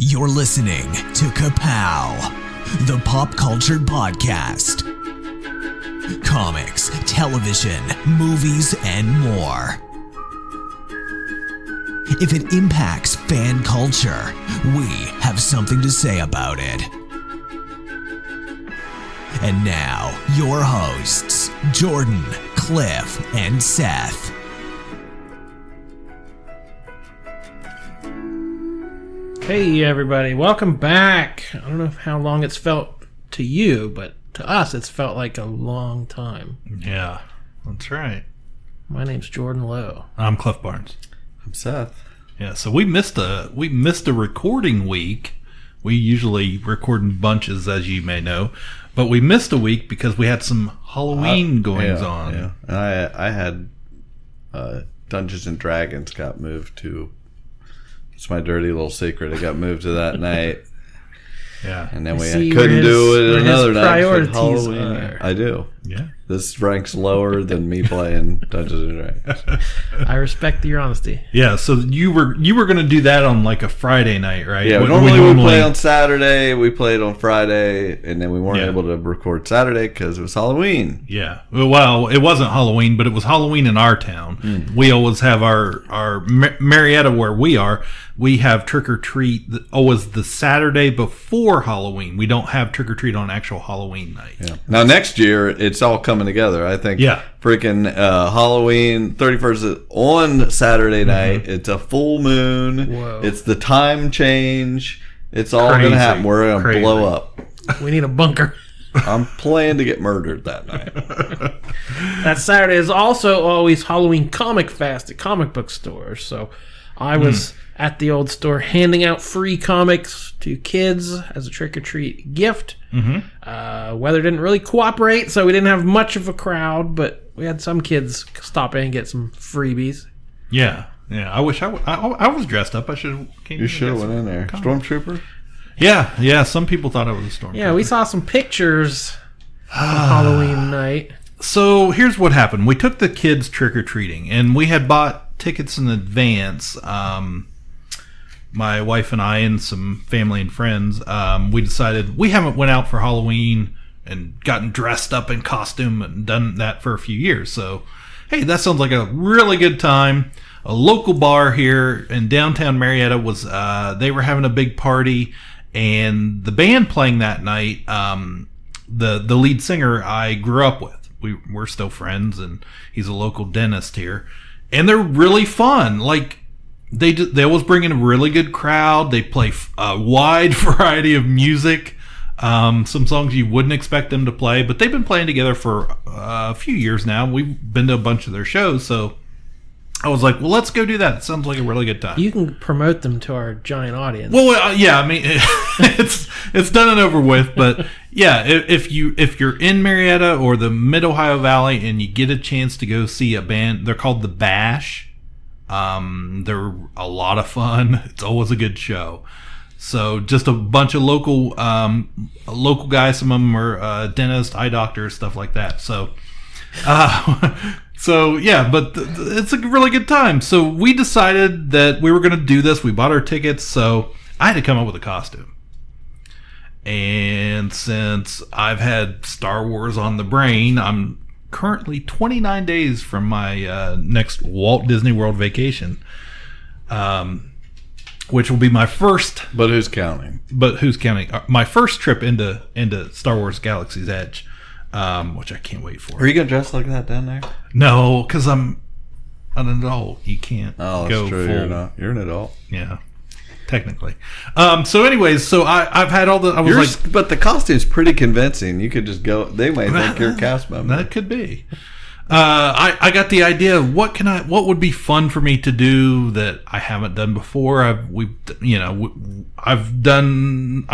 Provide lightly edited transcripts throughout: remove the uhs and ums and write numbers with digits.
You're listening to Ka-Pow, the pop culture podcast. Comics, television, movies, and more. If it impacts fan culture, we have something to say about it. And now, your hosts, Jordan, Cliff, and Seth. Hey everybody, welcome back. I don't know how long it's felt to you, but to us it's felt like a long time. Yeah, that's right. My name's Jordan Lowe. I'm Cliff Barnes. I'm Seth. Yeah, so we missed a recording week. We usually record in bunches, as you may know, but we missed a week because we had some Halloween goings on. Yeah, and I had Dungeons and Dragons got moved to. It's my dirty little secret. It got moved to that night. Yeah, and then we couldn't do it another night for Halloween. I do. Yeah, this ranks lower than me playing Dungeons and Dragons. I respect your honesty. Yeah, so you were going to do that on like a Friday night, right? Yeah, normally we play on Saturday. We played on Friday, and then we weren't able to record Saturday because it was Halloween. Yeah, well, it wasn't Halloween, but it was Halloween in our town. We always have our Marietta where we are. We have trick or treat always the Saturday before Halloween. We don't have trick or treat on actual Halloween night. Yeah. Now next year it's all coming together. I think. Yeah. Freaking Halloween 31st on Saturday night. It's a full moon. Whoa. It's the time change. It's all Crazy. going to happen. We're going to blow up. We need a bunker. I'm planning to get murdered that night. That Saturday is also always Halloween Comic Fest at comic book stores. So I was at the old store handing out free comics to kids as a trick-or-treat gift. Weather didn't really cooperate, so we didn't have much of a crowd, but we had some kids stop in and get some freebies. Yeah. I wish I was dressed up. I should have came. You should have went in there. Stormtrooper? Yeah. Some people thought I was a stormtrooper. Yeah, we saw some pictures on Halloween night. So here's what happened. We took the kids trick-or-treating, and we had bought tickets in advance. My wife and I and some family and friends, we decided we haven't went out for Halloween and gotten dressed up in costume and done that for a few years. So, hey, that sounds like a really good time. A local bar here in downtown Marietta was, they were having a big party, and the band playing that night, the lead singer I grew up with. We're still friends, and he's a local dentist here, and they're really fun. Like, they always bring in a really good crowd. They play a wide variety of music, some songs you wouldn't expect them to play, but they've been playing together for a few years now. We've been to a bunch of their shows, so I was like, well, let's go do that. It sounds like a really good time. You can promote them to our giant audience. Well, yeah, I mean, it's done and over with, but yeah, if you're in Marietta or the Mid-Ohio Valley and you get a chance to go see a band, they're called The Bash. They're a lot of fun. It's always a good show. So just a bunch of local guys. Some of them are dentists, eye doctors, stuff like that. So, so yeah, but it's a really good time. So we decided that we were going to do this. We bought our tickets. So I had to come up with a costume. And since I've had Star Wars on the brain, I'm currently 29 days from my next Walt Disney World vacation, which will be my first. But who's counting? My first trip into Star Wars Galaxy's Edge, which I can't wait for. Are you gonna dress like that down there? No, because I'm an adult. You can't. Oh, that's go true. full. You're not. You're an adult. Yeah. Technically. So anyways, so I've had all the... But the costume's pretty convincing. You could just go... They might think you're a cast member. That could be. I got the idea of what would be fun for me to do that I haven't done before. I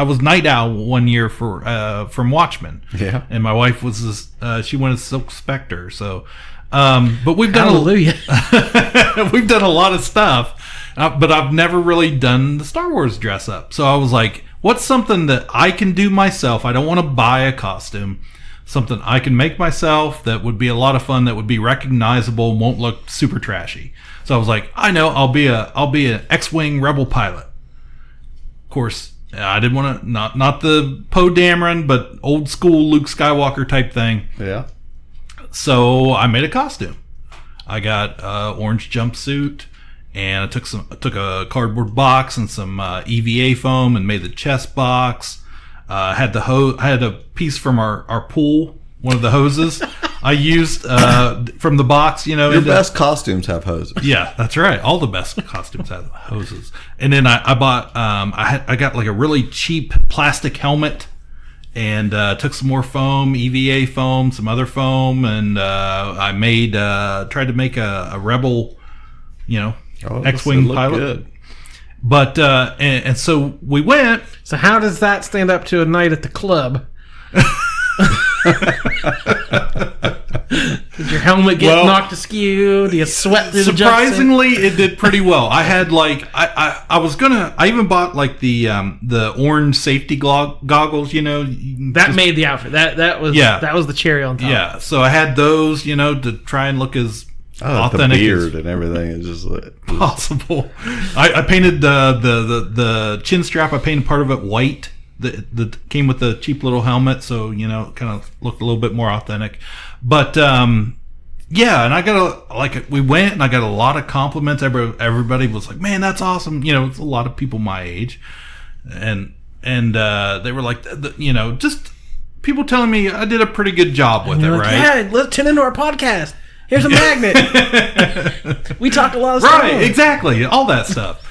was Night Owl one year from Watchmen. Yeah. And my wife was she went as Silk Spectre. So, but we've done we've done a lot of stuff. But I've never really done the Star Wars dress up. So I was like, what's something that I can do myself? I don't want to buy a costume. Something I can make myself that would be a lot of fun, that would be recognizable, won't look super trashy. So I was like, I know, I'll be an X-Wing Rebel pilot. Of course, I didn't want to, not the Poe Dameron, but old school Luke Skywalker type thing. Yeah. So I made a costume. I got orange jumpsuit, and I took a cardboard box and some EVA foam and made the chest box. I had a piece from our pool, one of the hoses I used from the box. Your best costumes have hoses. Yeah, that's right. All the best costumes have hoses. And then I bought I got like a really cheap plastic helmet. And took some more foam, EVA foam, some other foam, and I tried to make a Rebel, X-wing pilot. Good. But and so we went. So how does that stand up to a night at the club? Did your helmet get knocked askew? Do you sweat through the jumpsuit? Surprisingly, it did pretty well. I had I even bought like the orange safety goggles, That made the outfit. That was the cherry on top. Yeah, so I had those, to try and look as authentic the beard and everything is just possible. I painted the chin strap. I painted part of it white. That came with the cheap little helmet, so kind of looked a little bit more authentic. But and I got we went and I got a lot of compliments. Everybody was like, "Man, that's awesome!" It's a lot of people my age, and they were like, just people telling me I did a pretty good job with it, like, right? Yeah, let's tune into our podcast. Here's a magnet. We talk a lot of stuff. Right, exactly, all that stuff.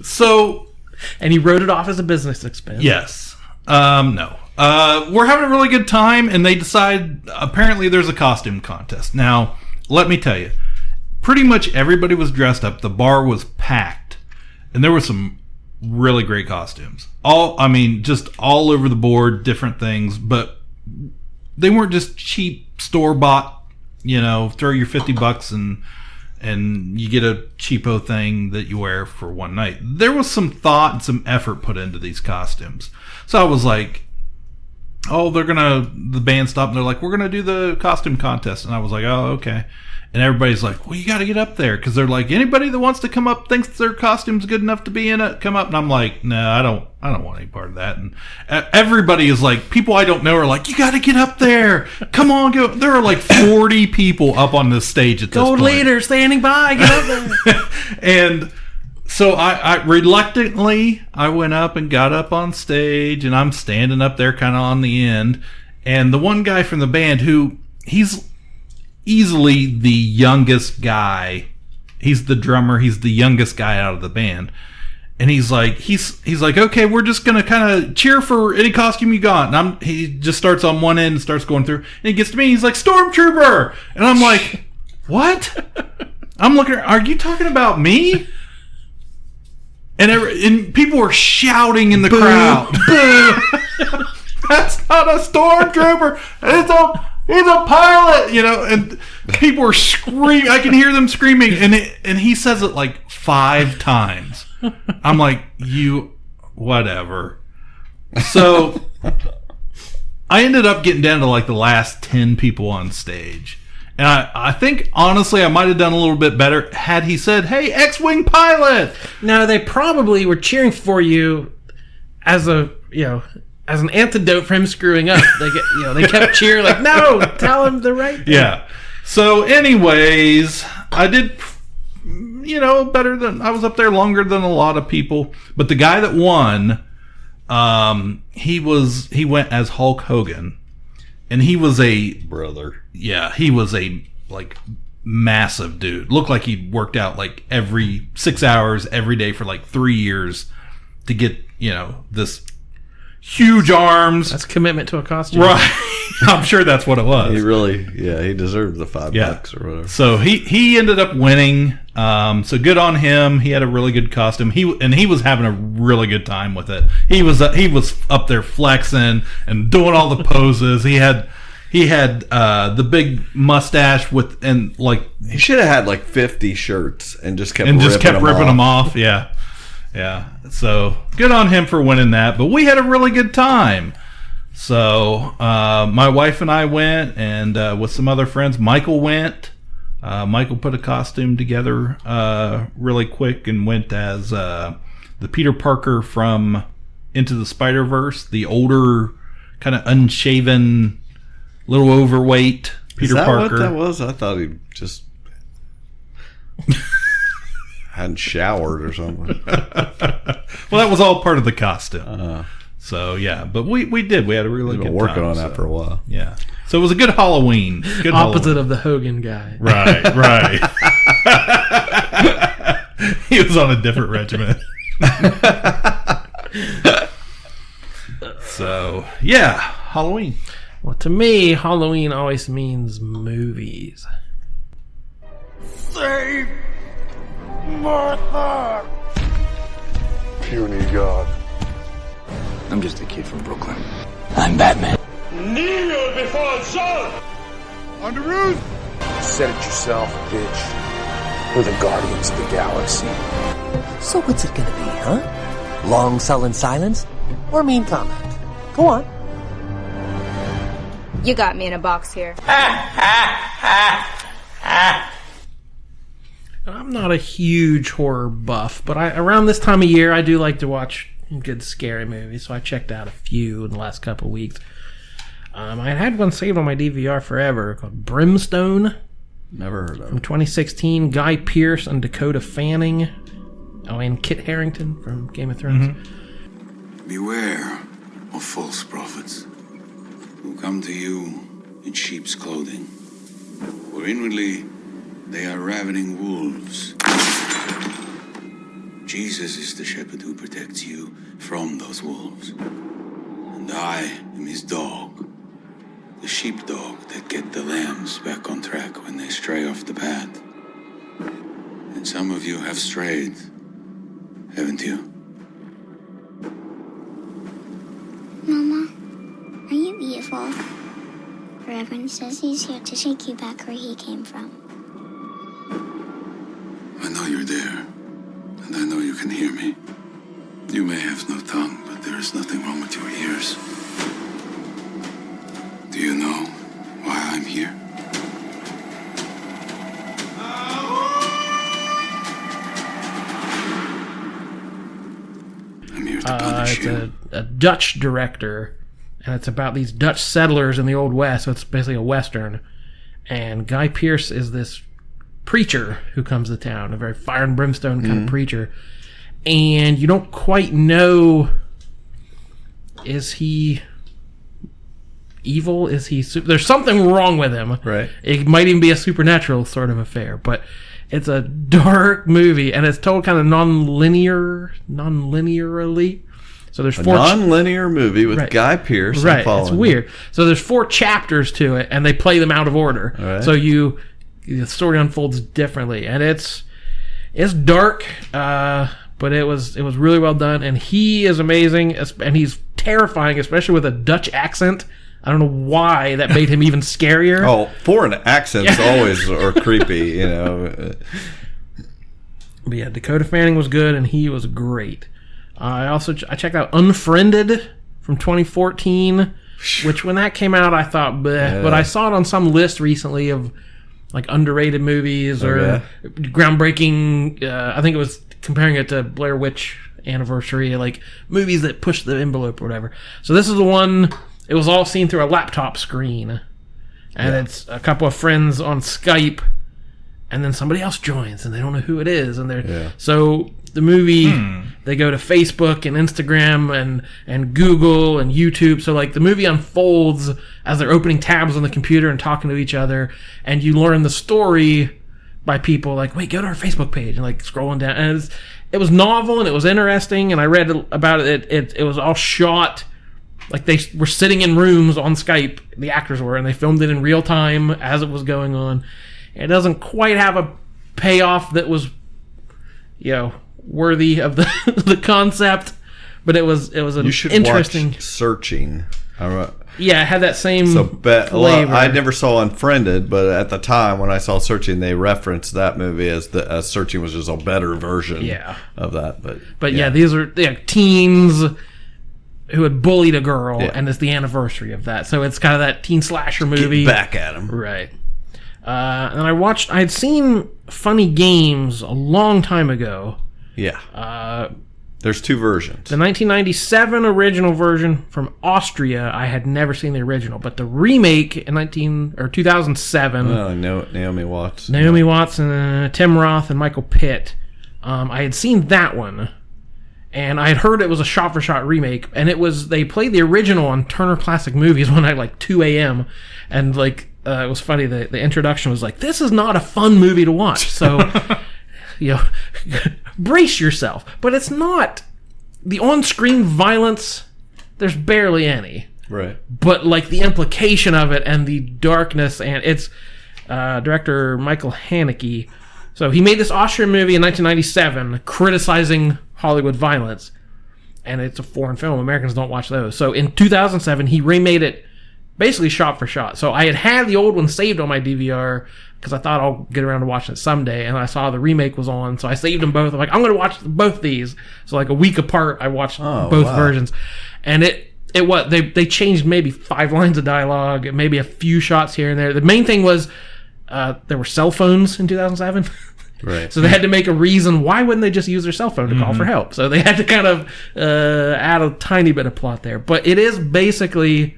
So. And he wrote it off as a business expense. Yes. No. We're having a really good time, and they decide apparently there's a costume contest. Now, let me tell you, pretty much everybody was dressed up. The bar was packed, and there were some really great costumes. Just all over the board, different things, but they weren't just cheap store-bought, throw your $50 and you get a cheapo thing that you wear for one night. There was some thought and some effort put into these costumes. So I was like, the band stopped and they're like, we're going to do the costume contest. And I was like, oh, okay. And everybody's like, well, you got to get up there. Because they're like, anybody that wants to come up thinks their costume's good enough to be in it, come up. And I'm like, no, I don't want any part of that. And everybody is like, people I don't know are like, you got to get up there. Come on, go. There are like 40 people up on this stage at this point. Gold leader standing by, get up there. And so I reluctantly, I went up and got up on stage, and I'm standing up there kind of on the end. And the one guy from the band he's easily the youngest guy. He's the drummer. He's the youngest guy out of the band. And he's like, okay, we're just going to kind of cheer for any costume you got. And he just starts on one end and starts going through. And he gets to me. He's like, Stormtrooper. And I'm like, what? I'm looking, are you talking about me? And people were shouting in the crowd. Boo. That's not a Stormtrooper. He's a pilot, and people were screaming. I can hear them screaming, and he says it like 5 times. I'm like, whatever. So I ended up getting down to like the last 10 people on stage. And I think, honestly, I might have done a little bit better had he said, hey, X-Wing pilot. No, they probably were cheering for you as an antidote for him screwing up. They kept cheering like, no, tell him the right thing. Yeah. So anyways, I did, better than, I was up there longer than a lot of people. But the guy that won, he went as Hulk Hogan. And he was a brother. Yeah, he was a like massive dude. Looked like he'd worked out like every 6 hours every day for like 3 years to get, this huge arms. That's commitment to a costume. Right. I'm sure that's what it was. He deserved the $5 or whatever. So he ended up winning. So good on him. He had a really good costume. He was having a really good time with it. He was up there flexing and doing all the poses. He had the big mustache he should have had like 50 shirts and just kept ripping them off. Yeah. Yeah. So good on him for winning that. But we had a really good time. So my wife and I went, and with some other friends, Michael went. Michael put a costume together really quick and went as the Peter Parker from Into the Spider-Verse, the older, kind of unshaven, little overweight Peter Is that Parker. what that was? I thought he just hadn't showered or something. Well, that was all part of the costume. So yeah, but we did. We had a really We've good been working time, on that for a while. Yeah. So it was a good Halloween. Good Opposite of the Hogan guy. Right. He was on a different regimen. So yeah, Halloween. Well, to me, Halloween always means movies. Save Martha! Puny God. I'm just a kid from Brooklyn. I'm Batman. Kneel before Zod! On the roof! Said it yourself, bitch. We're the Guardians of the Galaxy. So what's it gonna be, huh? Long sullen silence? Or mean comment? Go on. You got me in a box here. I'm not a huge horror buff, but around this time of year, I do like to watch good scary movies, so I checked out a few in the last couple of weeks. I had one saved on my DVR forever called Brimstone Never heard of from it. 2016. Guy Pearce and Dakota Fanning. Oh, and Kit Harington from Game of Thrones. Beware of false prophets who come to you in sheep's clothing, for inwardly they are ravening wolves. Jesus is the shepherd who protects you from those wolves. And I am his dog, the sheepdog that get the lambs back on track when they stray off the path. And some of you have strayed, haven't you? Mama, are you evil? Reverend says he's here to take you back where he came from. I know you're there, and I know you can hear me. You may have no tongue, but there is nothing wrong with your ears. Do you know why I'm here? I'm here to punish It's you. a Dutch director, and it's about these Dutch settlers in the Old West, so it's basically a Western. And Guy Pearce is this preacher who comes to town, a very fire and brimstone kind of preacher. And you don't quite know, is he evil? Is he there's something wrong with him. Right. It might even be a supernatural sort of affair, but it's a dark movie, and it's told kind of non-linearly. So there's A four non-linear movie with Right. Guy Pearce. I'm Right, it's following. weird. So there's 4 chapters to it, and they play them out of order. All right. So the story unfolds differently, and it's dark, but it was really well done, and he is amazing, and he's terrifying, especially with a Dutch accent. I don't know why that made him even scarier. Oh, foreign accents always are creepy, you know. But yeah, Dakota Fanning was good, and he was great. I checked out Unfriended from 2014, which when that came out, I thought, bleh, but I saw it on some list recently of like underrated movies or groundbreaking. I think it was comparing it to Blair Witch Anniversary, like movies that push the envelope or whatever. So this is the one. It was all seen through a laptop screen, and it's a couple of friends on Skype, and then somebody else joins, and they don't know who it is, and so the movie they go to Facebook and Instagram and Google and YouTube. So like the movie unfolds as they're opening tabs on the computer and talking to each other, and you learn the story by people like, wait, go to our Facebook page, and like scrolling down, and it was novel and it was interesting, and I read about it. It was all shot. Like they were sitting in rooms on Skype, the actors were, and they filmed it in real time as it was going on. It doesn't quite have a payoff that was, worthy of the concept, but it was an You should interesting. watch Searching. Yeah, it had that same Well, I never saw Unfriended, but at the time when I saw Searching, they referenced that movie as Searching was just a better version of that. But yeah, these are teens who had bullied a girl, and it's the anniversary of that. So it's kind of that teen slasher movie. Get back at him. Right. And I had seen Funny Games a long time ago. Yeah. There's two versions. The 1997 original version from Austria, I had never seen the original, but the remake in 2007. Oh, Naomi Watts. Naomi Watts and Tim Roth and Michael Pitt. I had seen that one, and I had heard it was a shot-for-shot remake, and they played the original on Turner Classic Movies one night, like 2 a.m., and like it was funny. The introduction was like, "This is not a fun movie to watch," so brace yourself. But it's not. The on-screen violence, there's barely any. Right. But like the implication of it and the darkness, and it's director Michael Haneke. So he made this Austrian movie in 1997 criticizing Hollywood violence, and it's a foreign film. Americans don't watch those. So in 2007, he remade it basically shot for shot. So I had the old one saved on my DVR because I thought I'll get around to watching it someday, and I saw the remake was on, so I saved them both. I'm like, I'm going to watch both these. So like a week apart, I watched both versions, and they changed maybe 5 lines of dialogue, maybe a few shots here and there. The main thing was there were cell phones in 2007. Right. So they had to make a reason. Why wouldn't they just use their cell phone to call for help? So they had to kind of add a tiny bit of plot there. But it is basically,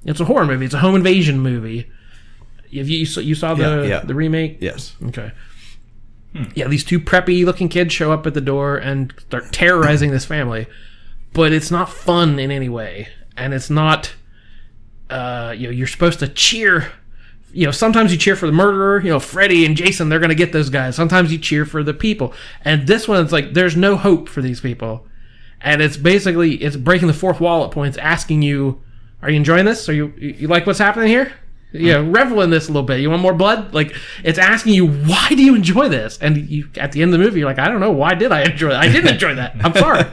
it's a horror movie. It's a home invasion movie. You saw the remake? Yes. Okay. Yeah, these 2 preppy looking kids show up at the door and start terrorizing this family. But it's not fun in any way. And it's not, you're supposed to cheer. Sometimes you cheer for the murderer, Freddy and Jason, they're going to get those guys. Sometimes you cheer for the people. And this one, it's like, there's no hope for these people. And it's basically, it's breaking the fourth wall at points, asking you, are you enjoying this? Are you like what's happening here? Revel in this a little bit. You want more blood? Like, it's asking you, why do you enjoy this? And you, at the end of the movie, you're like, I don't know, why did I enjoy that? I didn't enjoy that. I'm sorry.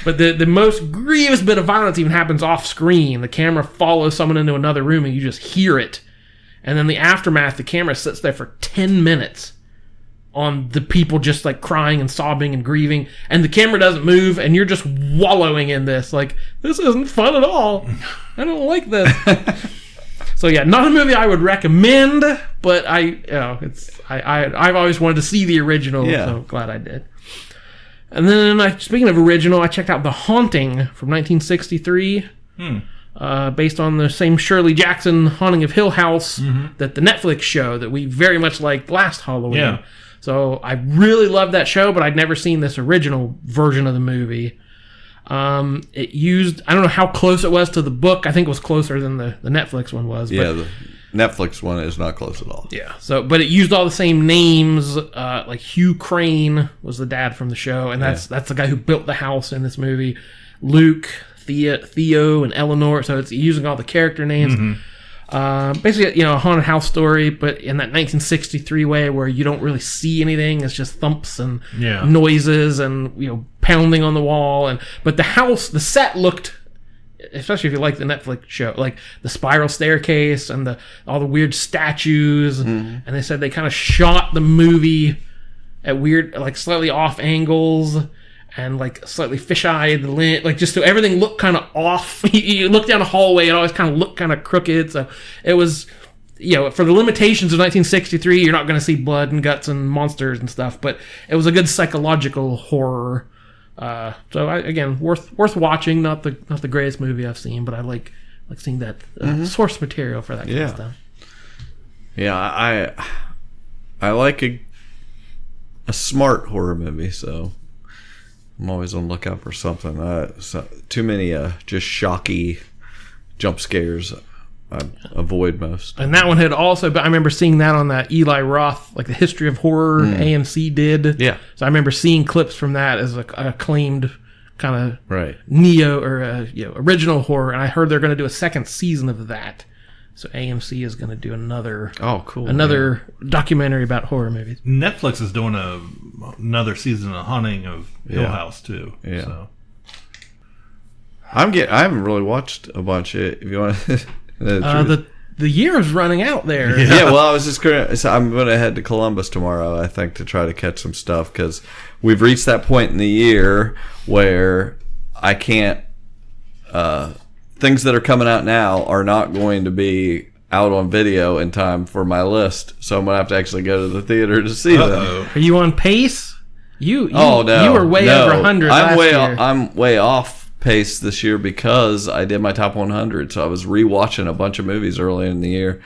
But the most grievous bit of violence even happens off screen. The camera follows someone into another room and you just hear it. And then the aftermath, the camera sits there for 10 minutes on the people just like crying and sobbing and grieving. And the camera doesn't move and you're just wallowing in this. Like, this isn't fun at all. I don't like this. So yeah, not a movie I would recommend, but I've always wanted to see the original, so glad I did. And then, speaking of original, I checked out The Haunting from 1963, based on the same Shirley Jackson Haunting of Hill House that the Netflix show that we very much liked last Halloween. Yeah. So I really loved that show, but I'd never seen this original version of the movie. It used, I don't know how close it was to the book. I think it was closer than the Netflix one was. Yeah, the Netflix one is not close at all. Yeah. So, but it used all the same names. Like Hugh Crane was the dad from the show, and that's the guy who built the house in this movie. Luke, Theo, and Eleanor. So it's using all the character names. Basically, a haunted house story, but in that 1963 way where you don't really see anything. It's just thumps and noises and pounding on the wall. But the set looked, especially if you like the Netflix show, like the spiral staircase and all the weird statues. And they said they kind of shot the movie at weird, like slightly off angles and like slightly fisheye, like just so everything looked kind of off. You look down a hallway, it always kind of looked kind of crooked. So it was, for the limitations of 1963, you're not going to see blood and guts and monsters and stuff, but it was a good psychological horror. Again, worth watching. Not the greatest movie I've seen, but I like seeing that source material for that kind of stuff. Yeah, I like a smart horror movie, so I'm always on the lookout for something. Too many just shocky jump scares I avoid most. And that one had also, but I remember seeing that on that Eli Roth, like the History of Horror AMC did. Yeah. So I remember seeing clips from that as a acclaimed kind of neo or original horror, and I heard they're going to do a second season of that. So AMC is going to do another documentary about horror movies. Netflix is doing another season of Haunting of Hill House too. Yeah. So. I haven't really watched a bunch. If you want the year is running out there. Yeah, well, I was just I'm going to head to Columbus tomorrow, I think, to try to catch some stuff because we've reached that point in the year where I can't. Things that are coming out now are not going to be out on video in time for my list, so I'm going to have to actually go to the theater to see them. Are you on pace? You no, you were way over 100 last year. I'm way off pace this year because I did my top 100. So I was rewatching a bunch of movies early in the year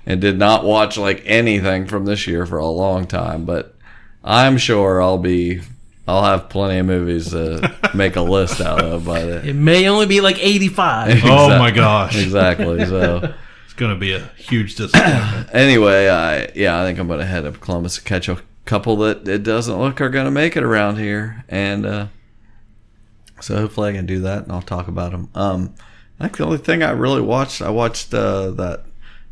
and did not watch like anything from this year for a long time. But I'm sure I'll have plenty of movies to make a list out of by then. It may only be like 85. Oh my gosh. Exactly. So it's going to be a huge disappointment. Anyway, I think I'm going to head up to Columbus and catch a couple that it doesn't look are going to make it around here. And so hopefully I can do that and I'll talk about them. I think the only thing I really watched, that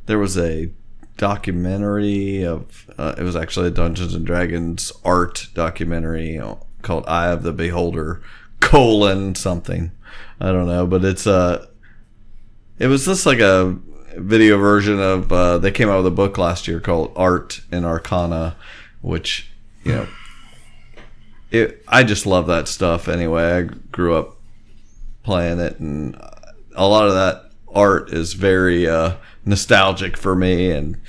there was a documentary of it was actually a Dungeons and Dragons art documentary called Eye of the Beholder : something. I don't know, but it was just like a video version of they came out with a book last year called Art and Arcana, which I just love that stuff anyway. I grew up playing it, and a lot of that art is very nostalgic for me, and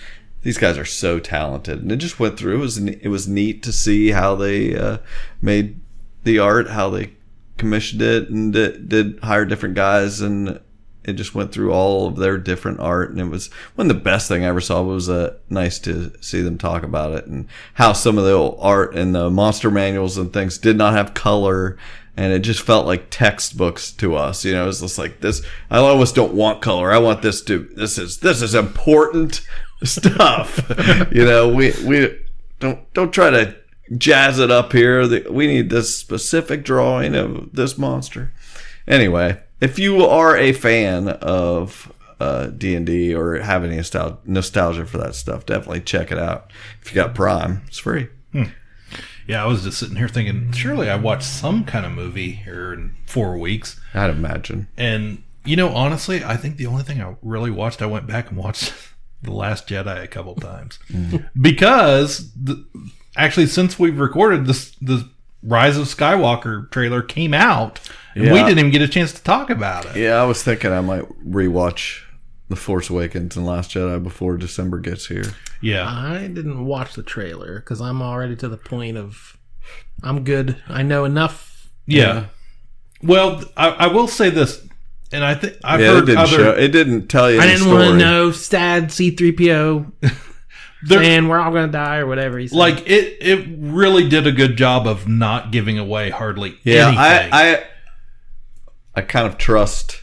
these guys are so talented. And it just went through. It was neat to see how they made the art, how they commissioned it, and did hire different guys, and it just went through all of their different art. And it was one of the best thing I ever saw. It was nice to see them talk about it and how some of the old art and the monster manuals and things did not have color. And it just felt like textbooks to us. It was just like this. I almost don't want color. I want this is important stuff. We don't try to jazz it up here. We need this specific drawing of this monster. Anyway, if you are a fan of D&D or have any nostalgia for that stuff, definitely check it out. If you got Prime, it's free. Yeah, I was just sitting here thinking, surely I watched some kind of movie here in 4 weeks. I'd imagine. And, honestly, I think the only thing I really watched, I went back and watched The Last Jedi a couple times. Because, actually, since we've recorded this, the Rise of Skywalker trailer came out, and we didn't even get a chance to talk about it. Yeah, I was thinking I might rewatch The Force Awakens and Last Jedi before December gets here. Yeah. I didn't watch the trailer because I'm already to the point of I'm good. I know enough. Yeah. Well, I will say this, and I think I've heard it didn't tell you. I didn't want to know Stad C-3PO saying we're all going to die or whatever he said. Like it really did a good job of not giving away hardly anything. I kind of trust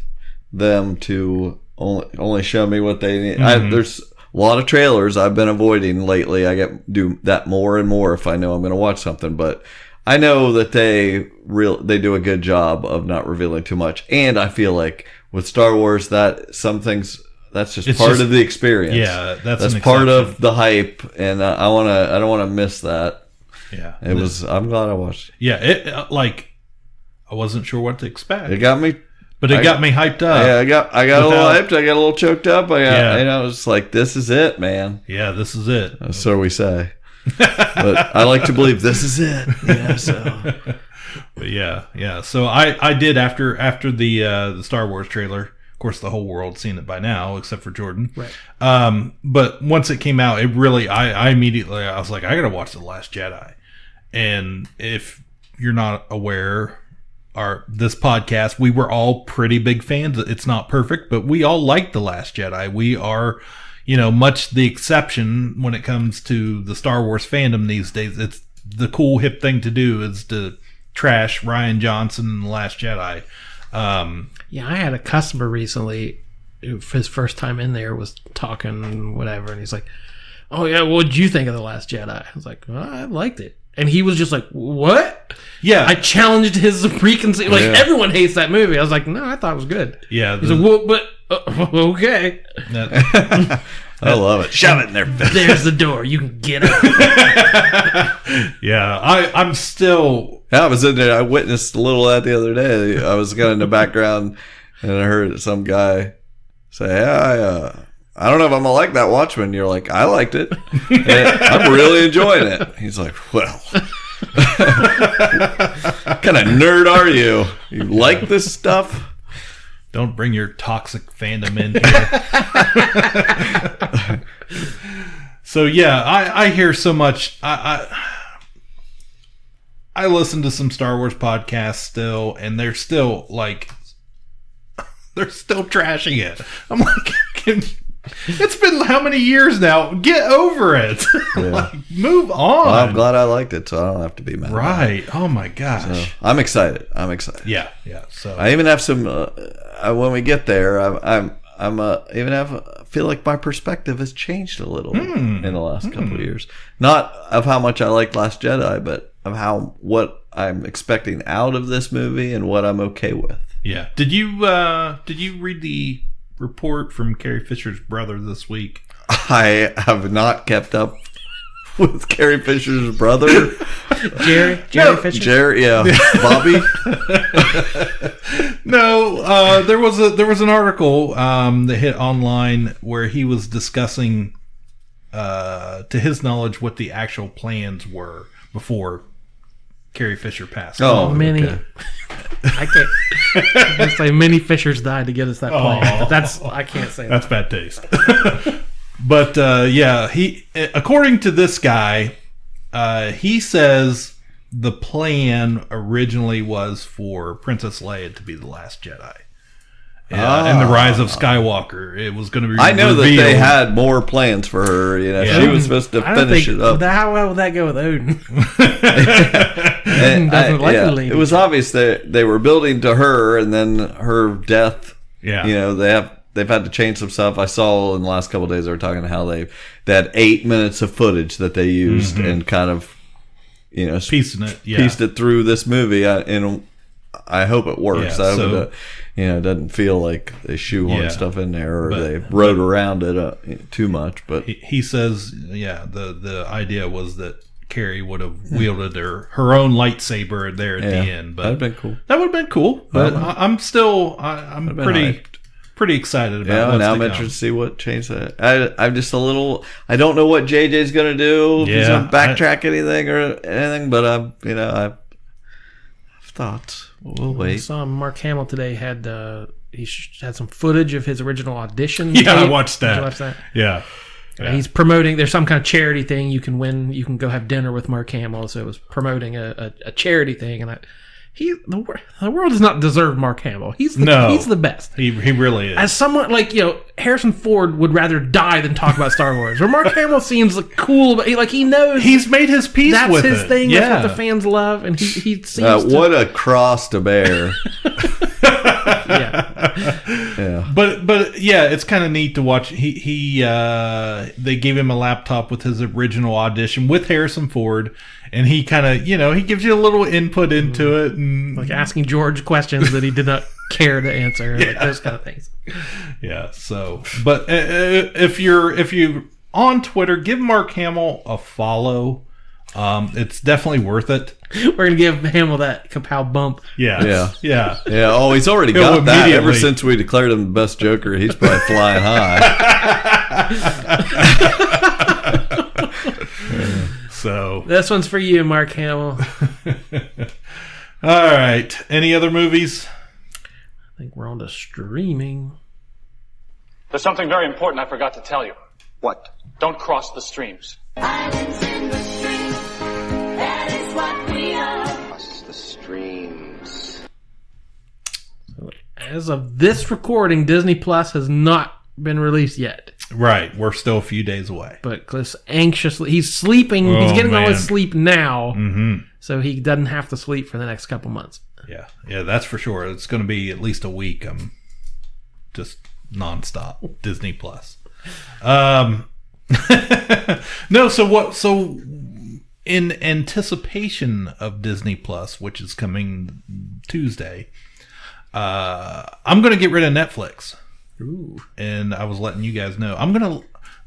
them to only show me what they need. There's a lot of trailers I've been avoiding lately. I do that more and more if I know I'm going to watch something, but I know that they do a good job of not revealing too much. And I feel like with Star Wars, that some things that's just part of the experience. Yeah, that's part of the hype, and I don't want to miss that. Yeah, I'm glad I watched it. Yeah, I wasn't sure what to expect. It got me. But it got me hyped up. Yeah, I got a little hyped. I got a little choked up. It was like, this is it, man. Yeah, this is it. So we say. But I like to believe this is it. Yeah, so. But yeah. So I did after the Star Wars trailer. Of course, the whole world's seen it by now, except for Jordan. Right. But once it came out, it really, I immediately, I was like, I got to watch The Last Jedi. And if you're not aware, this podcast, we were all pretty big fans. It's not perfect, but we all like The Last Jedi. We are, much the exception when it comes to the Star Wars fandom these days. It's the cool hip thing to do is to trash Rian Johnson and The Last Jedi. Yeah, I had a customer recently who, his first time in there, was talking whatever, and he's like, "Oh yeah, what did you think of The Last Jedi?" I was like, well, "I liked it." And he was just like, "What?" Yeah. I challenged his preconceived. Like, everyone hates that movie. I was like, "No, I thought it was good." Yeah. He's like, "Well, but okay." I love it. Shove it in their face. There's the door. You can get it. Yeah. I'm still... I was in there. I witnessed a little of that the other day. I was kind of in the background, and I heard some guy say, "Yeah, I don't know if I'm gonna like that Watchmen." You're like, "I liked it. I'm really enjoying it." He's like, "Well, what kind of nerd are you? You like this stuff?" Don't bring your toxic fandom in here. So yeah, I hear so much. I I listen to some Star Wars podcasts still, and they're still trashing it. I'm like, it's been how many years now? Get over it. Yeah. Move on. Well, I'm glad I liked it, so I don't have to be mad. Right. Oh my gosh. So, I'm excited. Yeah. So I even have some. When we get there, I feel like my perspective has changed a little in the last couple of years. Not of how much I liked Last Jedi, but of what I'm expecting out of this movie and what I'm okay with. Yeah. Did you read the report from Carrie Fisher's brother this week? I have not kept up with Carrie Fisher's brother. Jerry Fisher? Jerry, yeah. Bobby? No, there was an article that hit online where he was discussing, to his knowledge, what the actual plans were before Carrie Fisher passed. Oh, many. Okay. I can't say many Fishers died to get us that plan. I can't say that's bad taste. But he, according to this guy, he says the plan originally was for Princess Leia to be the last Jedi. And the Rise of Skywalker. It was going to be I know revealed. that they had more plans for her. You know, she was supposed to finish it up. How well would that go with Odin? Odin doesn't like the lady. It was obvious that they were building to her, and then her death. Yeah, you know, they've had to change some stuff. I saw in the last couple of days they were talking about how they had 8 minutes of footage that they used and kind of, you know, pieced it through this movie. And I hope it works. Yeah, I hope it, it doesn't feel like they shoehorn stuff in there or they wrote around it too much. But he says, the idea was that Carrie would have wielded her own lightsaber there at the end. But that'd been cool. That would have been cool. But I'm pretty excited about what's now I'm to interested come. to see what changed that. I'm just a little. I don't know what JJ's going to do. If he's going to backtrack anything, but I've thoughts. We'll wait. I saw Mark Hamill today had some footage of his original audition. Yeah, tape. I watched that. Did you watch that? Yeah. He's promoting. There's some kind of charity thing you can win. You can go have dinner with Mark Hamill. So it was promoting a charity thing, and the world does not deserve Mark Hamill. He's the best. He really is. As someone like Harrison Ford would rather die than talk about Star Wars. Or Mark Hamill seems cool, but he knows he's made his peace with it. That's his thing. Yeah. That's what the fans love, and he seems what a cross to bear. Yeah. But it's kind of neat to watch. They gave him a laptop with his original audition with Harrison Ford, and he kind of he gives you a little input into it, and like asking George questions that he did not care to answer, like those kind of things. Yeah. So, but if you're on Twitter, give Mark Hamill a follow. It's definitely worth it. We're gonna give Hamill that Ka-Pow bump. Yeah. Oh, he's already got that. Ever since we declared him the best Joker, he's probably flying high. So this one's for you, Mark Hamill. All right. Any other movies? I think we're on to streaming. There's something very important I forgot to tell you. What? Don't cross the streams. Islands in the stream, that is what we are. Cross the streams. As of this recording, Disney Plus has not been released yet. Right. We're still a few days away. But Cliff's anxiously... He's sleeping. He's getting all his sleep now. Mm-hmm. So he doesn't have to sleep for the next couple months. Yeah, that's for sure. It's going to be at least a week. Just nonstop Disney Plus. No, so in anticipation of Disney Plus, which is coming Tuesday, I'm going to get rid of Netflix. Ooh. And I was letting you guys know.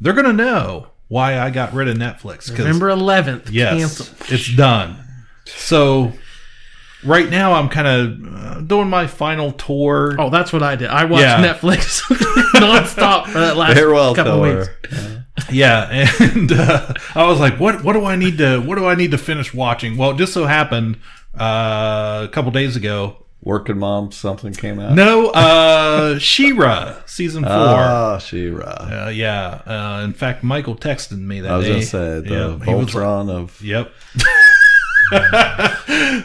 They're going to know why I got rid of Netflix. November 11th. Yes, canceled. It's done. So right now I'm kind of doing my final tour. Oh, that's what I did. I watched Netflix nonstop for that last couple weeks. Yeah, and I was like, what do I need to finish watching? Well, it just so happened a couple days ago, Working Mom something came out. No, She-Ra season 4. Ah, She-Ra. In fact, Michael texted me that day. I was gonna say the Voltron of. Yep.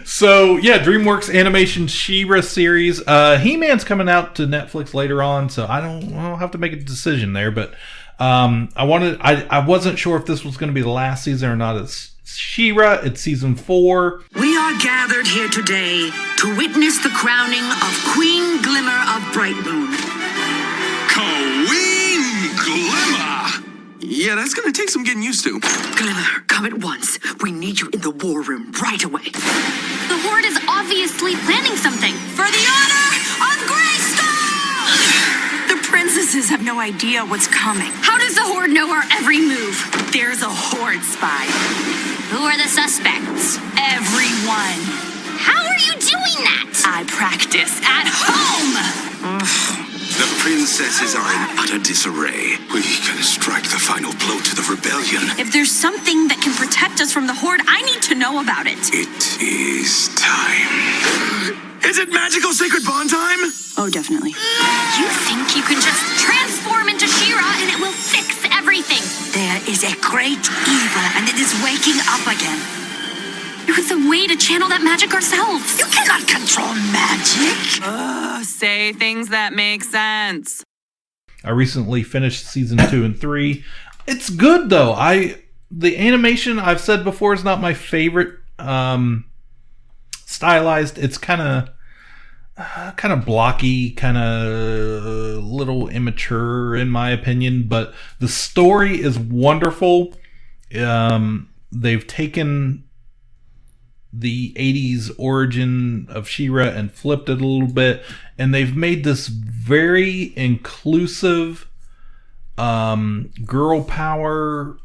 So, yeah, DreamWorks animation She-Ra series. He-Man's coming out to Netflix later on, so I'll have to make a decision there. But I wasn't sure if this was going to be the last season or not. It's She-Ra. It's season 4. We are gathered here today to witness the crowning of Queen Glimmer of Brightmoon. Queen Glimmer! Yeah, that's gonna take some getting used to. Glimmer, come at once. We need you in the war room right away. The Horde is obviously planning something. For the honor of Greystone! The princesses have no idea what's coming. How does the Horde know our every move? There's a Horde spy. Who are the suspects? Everyone. How are you doing that? I practice at home. The princesses are in utter disarray. We gotta strike the final blow to the rebellion. If there's something that can protect us from the Horde, I need to know about it. It is time. Is it magical sacred bond time? Oh, definitely. You think you can just transform into She-Ra and it will fix everything? There is a great evil, and it is waking up again. There is a way to channel that magic ourselves. You cannot control magic. Say things that make sense. I recently finished season 2 and 3. It's good though. The animation, I've said before, is not my favorite. Stylized, it's kind of blocky, kind of little immature in my opinion. But the story is wonderful. They've taken the 80s origin of She-Ra and flipped it a little bit, and they've made this very inclusive girl power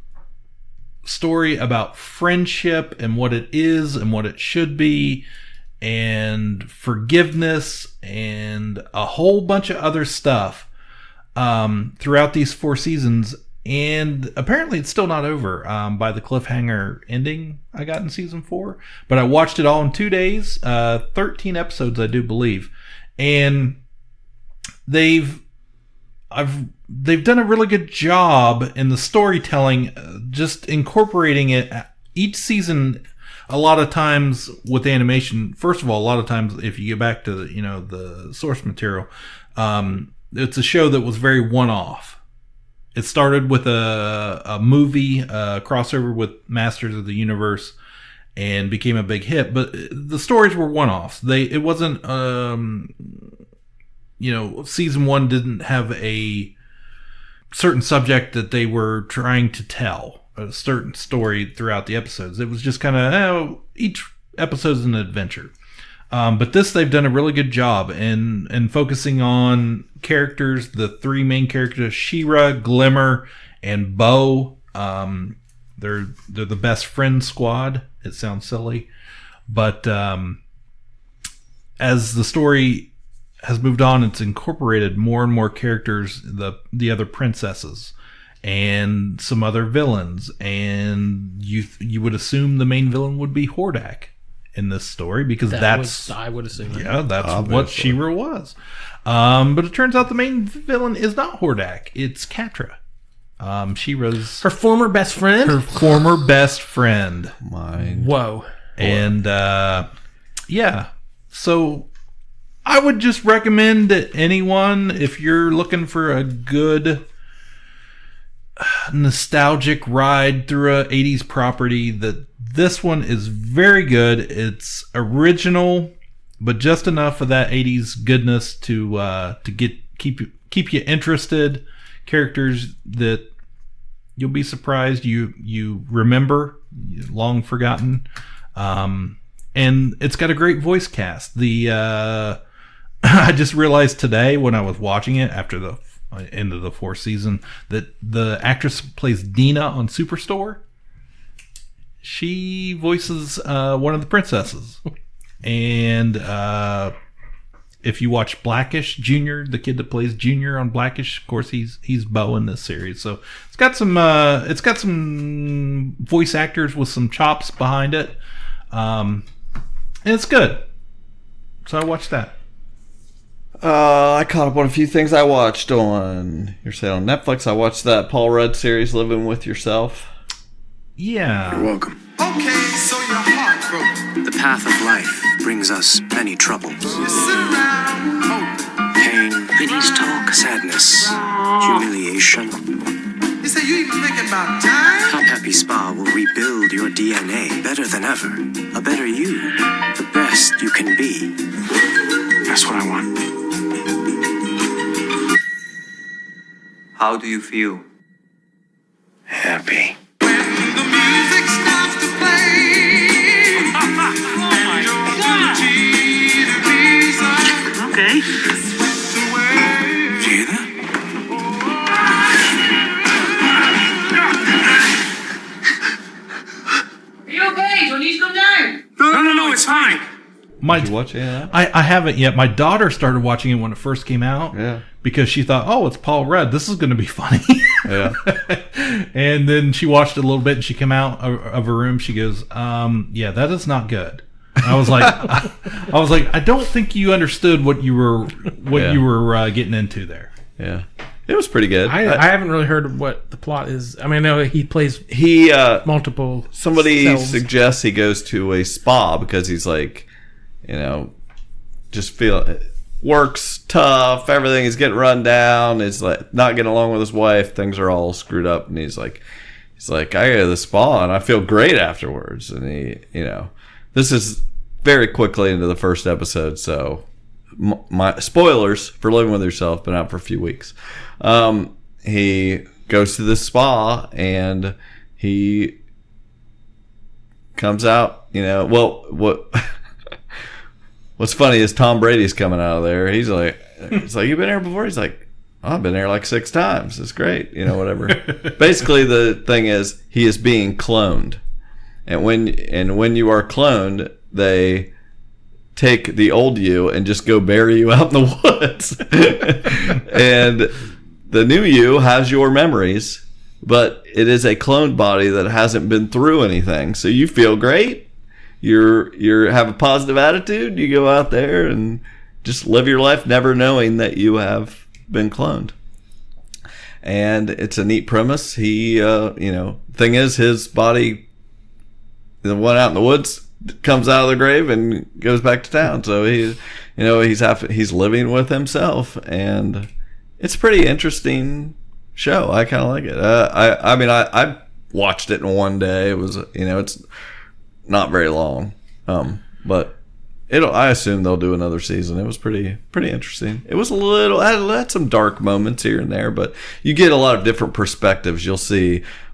story about friendship and what it is and what it should be, and forgiveness and a whole bunch of other stuff throughout these 4 seasons. And apparently it's still not over by the cliffhanger ending I got in season 4. But I watched it all in 2 days, 13 episodes, I do believe. And they've done a really good job in the storytelling, just incorporating it each season. A lot of times with animation, first of all, a lot of times if you get back to the source material, it's a show that was very one-off. It started with a movie crossover with Masters of the Universe and became a big hit. But the stories were one-offs. It wasn't, season 1 didn't have a certain subject that they were trying to tell, a certain story throughout the episodes. It was just kind of, each episode is an adventure. But this, they've done a really good job in focusing on characters, the 3 main characters, She-Ra, Glimmer, and Bo. They're the best friend squad. It sounds silly. But as the story has moved on, it's incorporated more and more characters, the other princesses, and some other villains. And you would assume the main villain would be Hordak in this story, because I would assume. Yeah, that's obviously what She-Ra was. But it turns out the main villain is not Hordak. It's Catra. She-Ra's her former best friend. Whoa. And yeah, so I would just recommend that anyone, if you're looking for a good nostalgic ride through a 80s property, that this one is very good. It's original, but just enough of that 80s goodness to keep you interested. Characters that you'll be surprised you remember, long forgotten. And it's got a great voice cast. I just realized today when I was watching it after the end of the 4th season that the actress who plays Dina on Superstore, she voices one of the princesses. And if you watch Blackish, Junior, the kid that plays Junior on Blackish, of course he's Bo in this series. So it's got some voice actors with some chops behind it, and it's good. So I watched that. I caught up on a few things I watched on Netflix. I watched that Paul Rudd series, Living with Yourself. Yeah. You're welcome. Okay, so you're heartbroken. path of life brings us many troubles. Pain, Vinny's talk, sadness, humiliation. You say you even thinking about time? Happy Spa will rebuild your DNA better than ever. A better you. The best you can be. That's what I want. How do you feel? Happy. Okay. Did you hear that? Are you okay? Do I need to come down? No, it's fine. Did you watch it? I haven't yet. My daughter started watching it when it first came out. Yeah. Because she thought, oh, it's Paul Rudd. This is going to be funny. Yeah. And then she watched it a little bit, and she came out of her room. She goes, yeah, that is not good. And I was like, I don't think you understood what you were getting into there. Yeah. It was pretty good. I haven't really heard what the plot is. I mean, I know he plays multiple. Somebody cells. suggests he goes to a spa because he's like, just works tough. Everything is getting run down. He's like not getting along with his wife. Things are all screwed up, and he's like, I go to the spa and I feel great afterwards. And he, this is very quickly into the first episode, so. My spoilers for Living with Yourself been out for a few weeks. He goes to the spa and he comes out. What's funny is Tom Brady's coming out of there. He's like, "You been here before?" He's like, "I've been there like 6 times. It's great, whatever." Basically, the thing is he is being cloned, and when you are cloned, they take the old you and just go bury you out in the woods. And the new you has your memories, but it is a cloned body that hasn't been through anything. So you feel great. You have a positive attitude. You go out there and just live your life never knowing that you have been cloned. And it's a neat premise. He, thing is his body, the one out in the woods, comes out of the grave and goes back to town. So he's living with himself, and it's a pretty interesting show. I kind of like it. I watched it in one day. It was, it's not very long, but I assume they'll do another season. It was pretty interesting. It was had some dark moments here and there, but you get a lot of different perspectives. You'll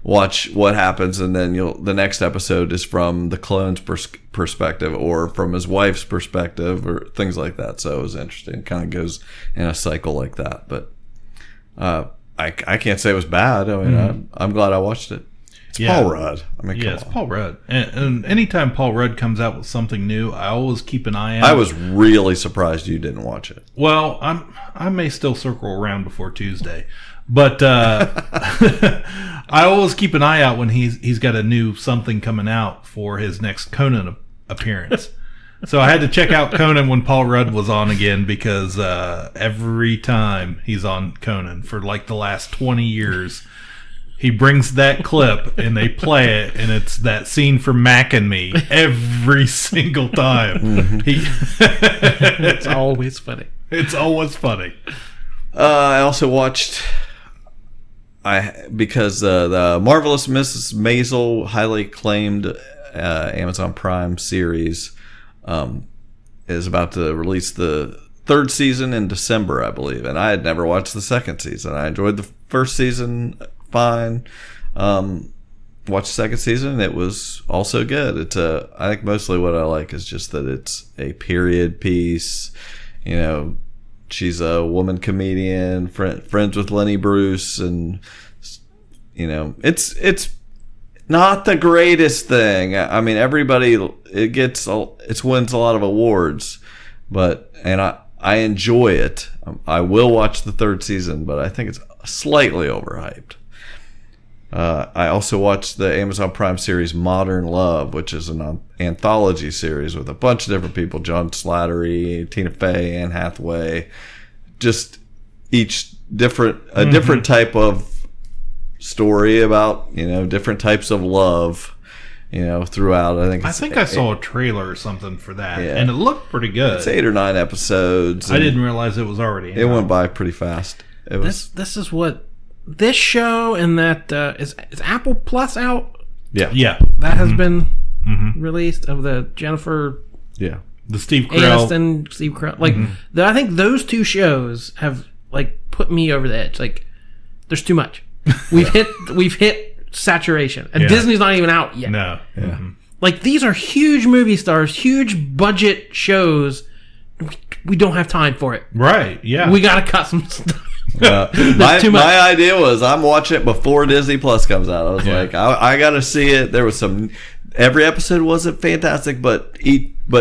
watch what happens, and then the next episode is from the clone's perspective or from his wife's perspective or things like that. So it was interesting. It kind of goes in a cycle like that, but I can't say it was bad. I mean, I'm glad I watched it. It's Paul Rudd. It's Paul Rudd. And anytime Paul Rudd comes out with something new, I always keep an eye out. I was really surprised you didn't watch it. Well, I may still circle around before Tuesday, but I always keep an eye out when he's got a new something coming out for his next Conan appearance. So I had to check out Conan when Paul Rudd was on again, because every time he's on Conan for like the last 20 years, he brings that clip and they play it, and it's that scene from Mac and Me every single time. Mm-hmm. It's always funny. It's always funny. I also watched, because the Marvelous Mrs. Maisel, highly acclaimed Amazon Prime series, is about to release the 3rd season in December, I believe. And I had never watched the 2nd season. I enjoyed the 1st season fine. Watched the 2nd season, and it was also good. It's I think mostly what I like is just that it's a period piece. She's a woman comedian, friends with Lenny Bruce, and it's not the greatest thing. I mean, everybody it wins a lot of awards, and I enjoy it. I will watch the 3rd season, but I think it's slightly overhyped. I also watched the Amazon Prime series Modern Love, which is an anthology series with a bunch of different people: John Slattery, Tina Fey, Anne Hathaway. Just each different type of story about different types of love, throughout. I think I saw a trailer or something for that, Yeah. and it looked pretty good. It's 8 or 9 episodes. I didn't realize it was already. It went by pretty fast. It was. This is what this show and that is Apple Plus out. Yeah. That has been released of the Jennifer. Yeah. The Steve Carell. Aniston, Steve Carell. Like, I think those two shows have like put me over the edge. Like, there's too much. We've hit saturation, and Disney's not even out yet. No. Yeah. Like, these are huge movie stars, huge budget shows. We don't have time for it. Right. Yeah. We got to cut some stuff. My idea was I'm watching it before Disney Plus comes out. I was like, I got to see it. There was some. Every episode wasn't fantastic, but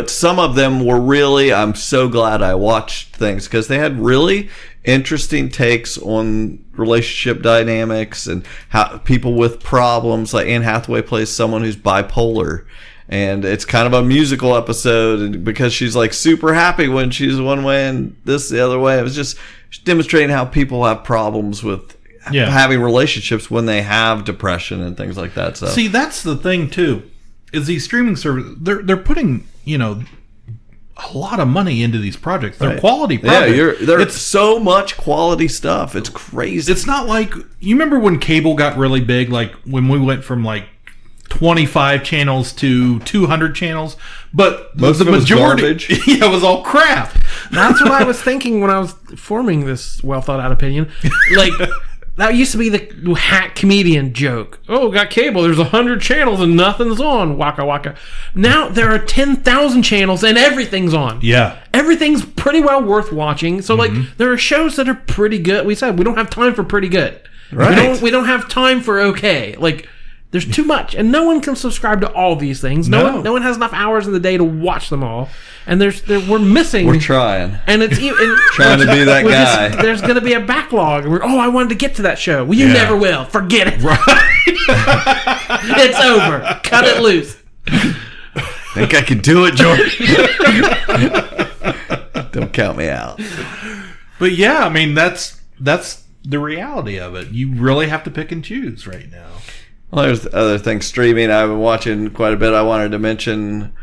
some of them were really. I'm so glad I watched things because they had really interesting takes on relationship dynamics and how people with problems. Like Anne Hathaway plays someone who's bipolar. And it's kind of a musical episode because she's like super happy when she's one way and this the other way. It was just demonstrating how people have problems with having relationships when they have depression and things like that. So see, that's the thing too, is these streaming services, they're putting, a lot of money into these projects. They're quality projects. Yeah, there's so much quality stuff. It's crazy. It's not like, you remember when cable got really big, like when we went from like 25 channels to 200 channels, but most of it was garbage. It was all crap. That's what I was thinking when I was forming this well thought out opinion. Like, that used to be the hack comedian joke. Oh, got cable. There's 100 channels and nothing's on. Waka waka. Now there are 10,000 channels and everything's on. Yeah. Everything's pretty well worth watching. So like, there are shows that are pretty good. We said we don't have time for pretty good. Right. We don't have time for okay. Like, there's too much, and no one can subscribe to all these things. No one has enough hours in the day to watch them all. And we're missing. We're trying. And it's trying to be that guy. There's going to be a backlog. I wanted to get to that show. Well, you never will. Forget it. Right. It's over. Cut it loose. Think I can do it, Jordan? Don't count me out. But yeah, I mean that's the reality of it. You really have to pick and choose right now. Well, there's other things streaming. I've been watching quite a bit. I wanted to mention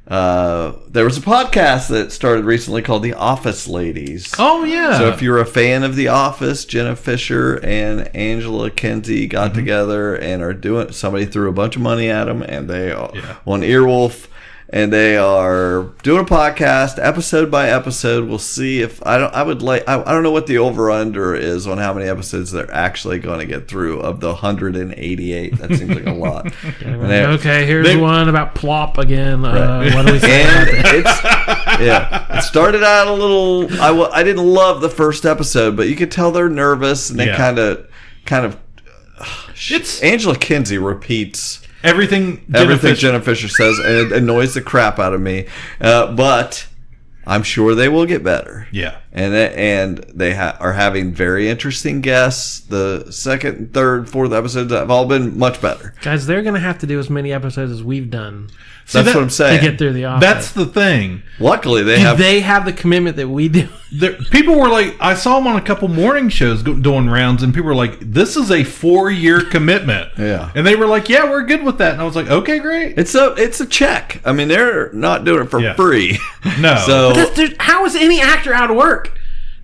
there was a podcast that started recently called The Office Ladies. Oh, yeah. So if you're a fan of The Office, Jenna Fisher and Angela Kinsey got together and are doing. Somebody threw a bunch of money at them, and they are on Earwolf. And they are doing a podcast episode by episode. We'll see if I don't know what the over under is on how many episodes they're actually going to get through of the 188. That seems like a lot. Okay, here's one about plop again. Right. What do we say? And it started out a little. I didn't love the first episode, but you could tell they're nervous and they kind of. Angela Kinsey repeats. Everything Jenna Fisher says, and it annoys the crap out of me. But I'm sure they will get better. Yeah. And they are having very interesting guests. The second, third, fourth episodes have all been much better. Guys, they're going to have to do as many episodes as we've done. That's what I'm saying. To get through The Office. That's the thing. Luckily, they have the commitment that we do. People were like, I saw them on a couple morning shows doing rounds, and people were like, this is a 4-year commitment. Yeah. And they were like, yeah, we're good with that. And I was like, okay, great. It's a check. I mean, they're not doing it for free. No. So how is any actor out of work?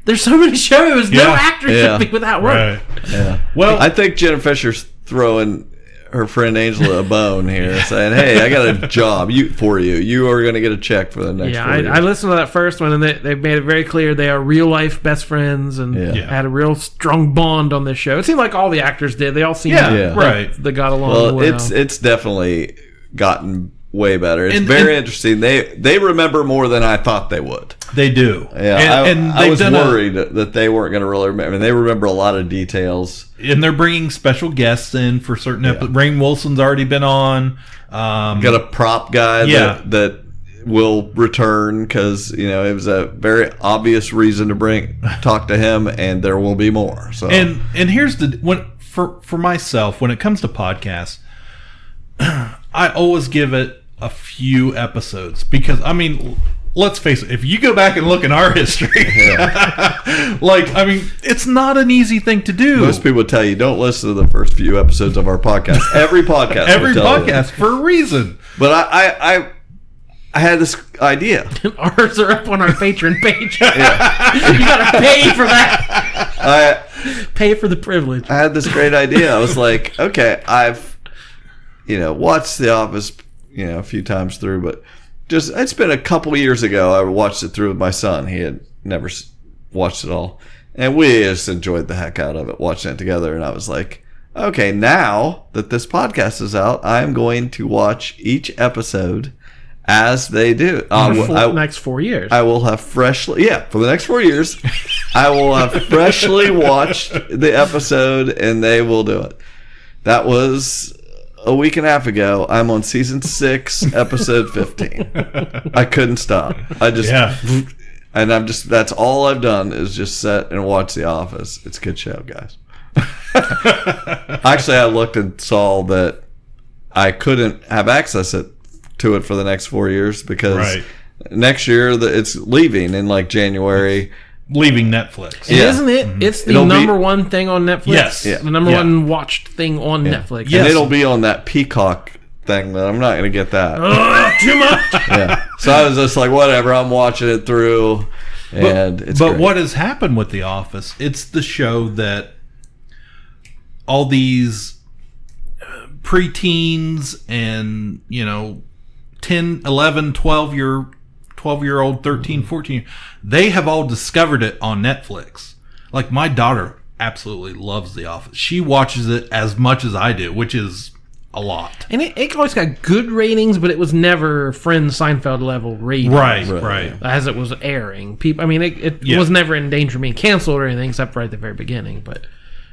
There's so many shows. No actor should be without work. Right. Yeah. Well, I think Jenna Fisher's throwing her friend Angela a bone here, saying, "Hey, I got a job for you. You are going to get a check for the next." Yeah, I listened to that first one, and they made it very clear they are real life best friends, and had a real strong bond on this show. It seemed like all the actors did. They all seemed right. They got along well. It's definitely gotten way better. It's very interesting. They remember more than I thought they would. They do. Yeah, and I was worried that they weren't going to really remember. I mean, they remember a lot of details. And they're bringing special guests in for certain episodes. Rainn Wilson's already been on. Got a prop guy that will return because it was a very obvious reason to talk to him, and there will be more. So and here's for myself, when it comes to podcasts, I always give it a few episodes because, I mean, let's face it, if you go back and look in our history, Like, I mean, it's not an easy thing to do. Most people tell you don't listen to the first few episodes of our podcast. Every podcast for a reason. But I had this idea. Ours are up on our Patreon page. You gotta pay for that. Pay for the privilege. I had this great idea. I was like, okay, I've watched The Office a few times through, but it's been a couple years ago I watched it through with my son. He had never watched it all, and we just enjoyed the heck out of it watching it together. And I was like, okay, now that this podcast is out, I'm going to watch each episode as they do. For the next 4 years. I will have for the next 4 years, I will have freshly watched the episode, and they will do it. That was a week and a half ago. I'm on season 6, episode 15. I couldn't stop. And that's all I've done is just sit and watch The Office. It's a good show, guys. Actually, I looked and saw that I couldn't have access to it for the next 4 years because next year it's leaving in like January. Leaving Netflix. Yeah. Isn't it? Mm-hmm. It's the number one thing on Netflix. Yes. Yeah. The number one watched thing on Netflix. Yes. And it'll be on that Peacock thing that I'm not going to get that. Too much. Yeah. So I was just like, whatever, I'm watching it through. And it's But great. what has happened with The Office, it's the show that all these preteens and, 10, 11, 12-year-old, 13, 14, they have all discovered it on Netflix. Like, my daughter absolutely loves The Office. She watches it as much as I do, which is a lot. And it always got good ratings, but it was never Friends, Seinfeld level ratings. Right. As it was airing. It was never in danger of being canceled or anything, except right at the very beginning. But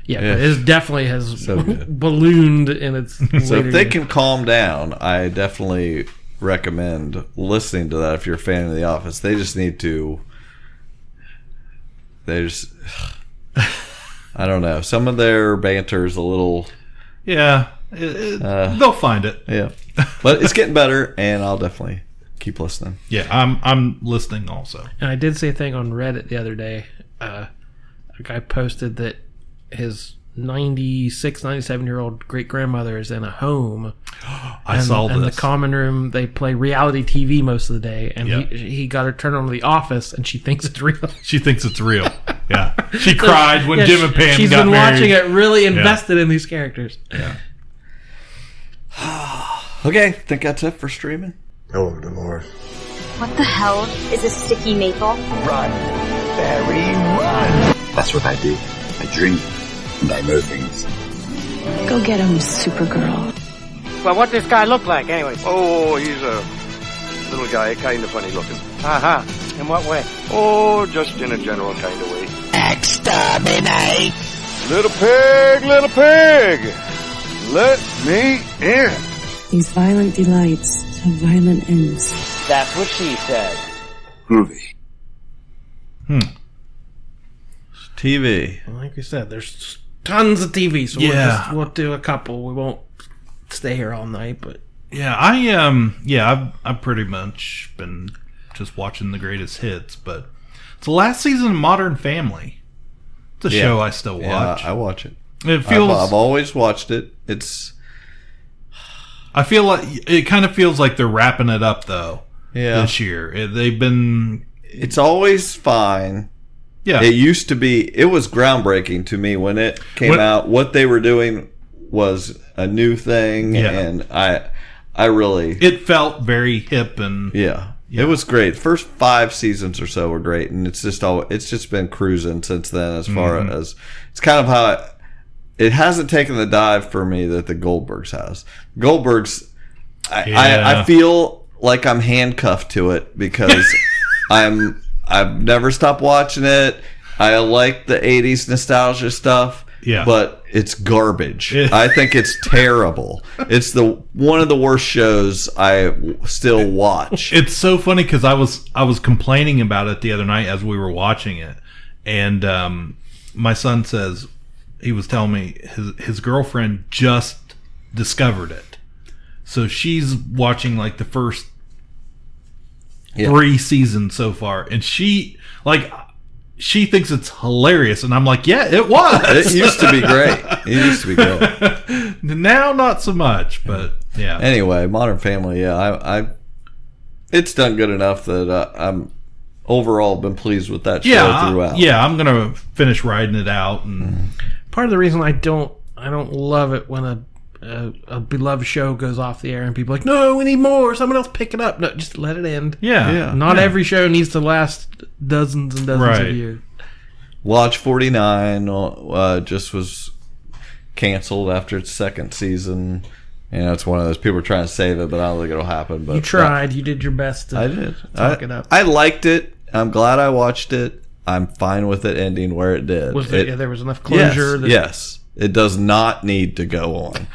but it definitely has ballooned in its So if they can calm down, I definitely recommend listening to that if you're a fan of The Office. They just need to... I don't know. Some of their banter is a little... Yeah. They'll find it. Yeah. But it's getting better, and I'll definitely keep listening. Yeah, I'm listening also. And I did see a thing on Reddit the other day. A guy posted that his 96, 97-year-old great-grandmother is in a home. I saw this. In the common room, they play reality TV most of the day, and he got her turned on to The Office, and she thinks it's real. She thinks it's real. Yeah. She cried when Jim and Pam got married. She's been watching it, really invested in these characters. Yeah. Okay, think that's it for streaming. Oh, Dolores. What the hell is a sticky maple? Run, Barry, run! That's what I do. I dream, and I know things. Go get him, Supergirl. Well, what does this guy look like, anyway? Oh, he's a little guy, kind of funny looking. Uh-huh. In what way? Oh, just in a general kind of way. Exterminate! Little pig! Let me in! These violent delights have violent ends. That's what she said. Groovy. TV. Well, like we said, there's tons of TV, so we'll do a couple. We won't stay here all night, but I've pretty much been just watching the greatest hits, but it's the last season of Modern Family. It's a show I still watch. Yeah, I watch it. It feels I've always watched it. I feel like it kind of feels like they're wrapping it up though. Yeah. This year it's always fine. Yeah. It used to be. It was groundbreaking to me when it came out. What they were doing was a new thing, and I really. It felt very hip and it was great. First 5 seasons or so were great, and it's just been cruising since then. As far as it's kind of how it hasn't taken the dive for me that the Goldbergs has. Goldbergs, I feel like I'm handcuffed to it because I've never stopped watching it. I like the 80s nostalgia stuff, but it's garbage. I think it's terrible. It's one of the worst shows I still watch. It's so funny because I was complaining about it the other night as we were watching it, and my son says, he was telling me his girlfriend just discovered it, so she's watching like the first 3 seasons so far, and she she thinks it's hilarious, and I'm like, yeah, it was. It used to be great. Now, not so much, but yeah. Anyway, Modern Family, yeah, it's done good enough that I'm overall been pleased with that show throughout. Yeah, I'm gonna finish riding it out, and part of the reason I don't love it when a beloved show goes off the air and people are like, no, we need more, someone else pick it up. No, just let it end. Not every show needs to last dozens and dozens of years. Watch 49 just was canceled after its second season. You know, it's one of those people are trying to save it, but I don't think it'll happen. But you tried. You did your best to talk it up. I liked it. I'm glad I watched it. I'm fine with it ending where it did. There was enough closure? Yes. It does not need to go on.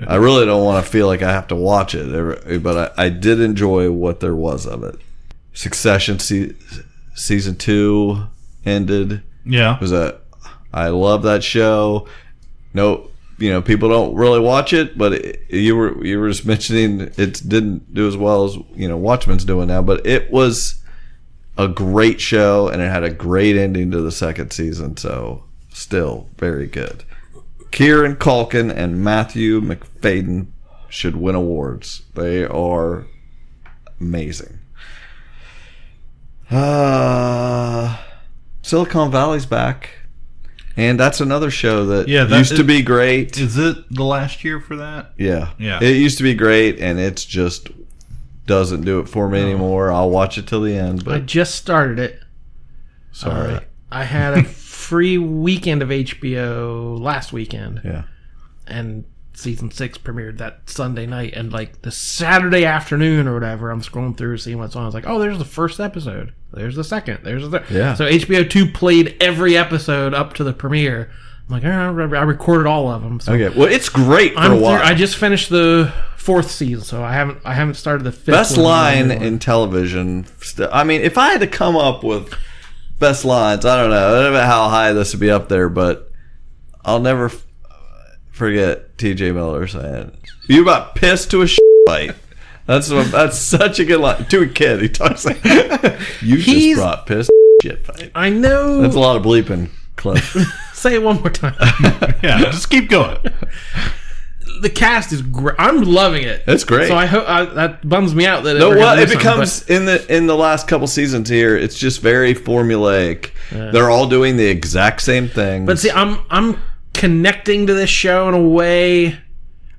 I really don't want to feel like I have to watch it, but I did enjoy what there was of it. Succession season 2 ended. Yeah. I love that show. No, people don't really watch it, but you were just mentioning it didn't do as well as Watchmen's doing now, but it was a great show and it had a great ending to the second season, so still very good. Kieran Culkin and Matthew McFadden should win awards. They are amazing. Silicon Valley's back. And that's another show that used to be great. Is it the last year for that? Yeah. It used to be great, and it's just doesn't do it for me anymore. I'll watch it till the end. But I just started it. Sorry. I had a free weekend of HBO last weekend. Yeah. And season 6 premiered that Sunday night. And like the Saturday afternoon or whatever, I'm scrolling through seeing what's on. I was like, oh, there's the first episode. There's the second. There's the third. Yeah. So HBO 2 played every episode up to the premiere. I'm like, I recorded all of them. So okay. Well, it's great for a while. I just finished the 4th season, so I haven't started the 5th. Best line in television. I mean, if I had to come up with best lines, I don't know how high this would be up there, but I'll never forget T.J. Miller saying, "You about pissed to a shit fight." That's such a good line to a kid. He talks like, "You just brought piss to a shit fight." I know. That's a lot of bleeping, Cliff. Say it one more time. Yeah, just keep going. The cast is great. I'm loving it. It's great. So I hope that bums me out that it becomes in the last couple seasons here. It's just very formulaic. Yeah. They're all doing the exact same thing. But see, I'm connecting to this show in a way.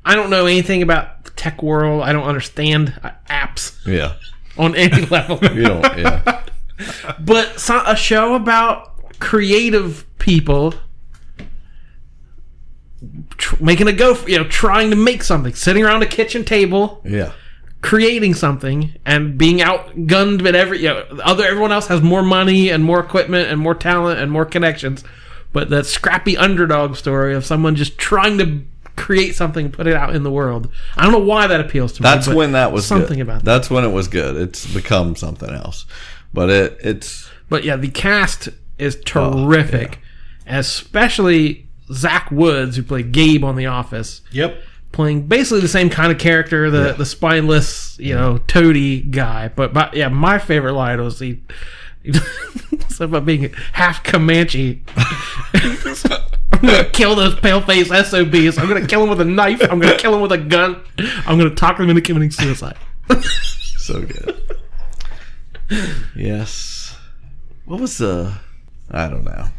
I don't know anything about the tech world. I don't understand apps. Yeah. On any level. You don't. Yeah. But a show about creative people making a go, trying to make something, sitting around a kitchen table, creating something, and being outgunned. But everyone else has more money and more equipment and more talent and more connections. But that scrappy underdog story of someone just trying to create something, put it out in the world. I don't know why that appeals to me. That's when that was something good. about that. That's when it was good. It's become something else. But it's. But yeah, the cast is terrific, especially Zach Woods, who played Gabe on The Office. Yep. Playing basically the same kind of character, the spineless, toady guy. But yeah, my favorite line was he it's about being half Comanche. I'm gonna kill those pale-faced SOBs. I'm gonna kill them with a knife. I'm gonna kill them with a gun. I'm gonna talk them into committing suicide. So good. Yes. What was I don't know.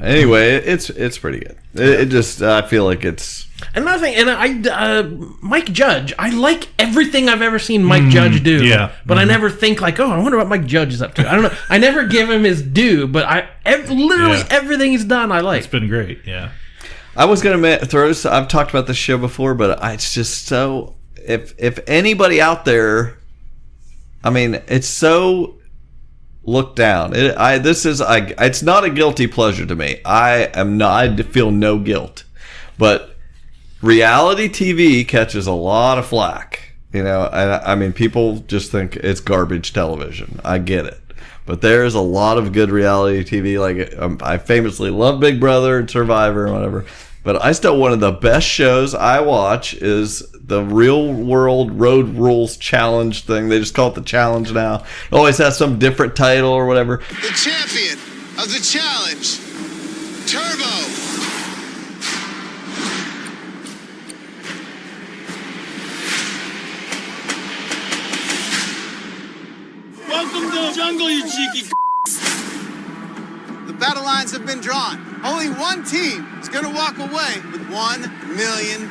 Anyway, it's pretty good. It just I feel like it's another thing. And Mike Judge. I like everything I've ever seen Mike Judge do. Yeah, but I never think like, oh, I wonder what Mike Judge is up to. I don't know. I never give him his due, but literally everything he's done, I like. It's been great. Yeah. I was gonna throw. I've talked about this show before, but it's just so. If anybody out there, I mean, it's so. Look down. It's not a guilty pleasure to me. I feel no guilt. But reality TV catches a lot of flack. I mean, people just think it's garbage television. I get it. But there's a lot of good reality TV. Like I famously love Big Brother and Survivor and whatever. But I still, one of the best shows I watch is the Real World Road Rules Challenge thing. They just call it the Challenge now. It always has some different title or whatever. The champion of the challenge, Turbo. Welcome to the jungle, you cheeky. The battle lines have been drawn. Only one team is going to walk away with $1 million.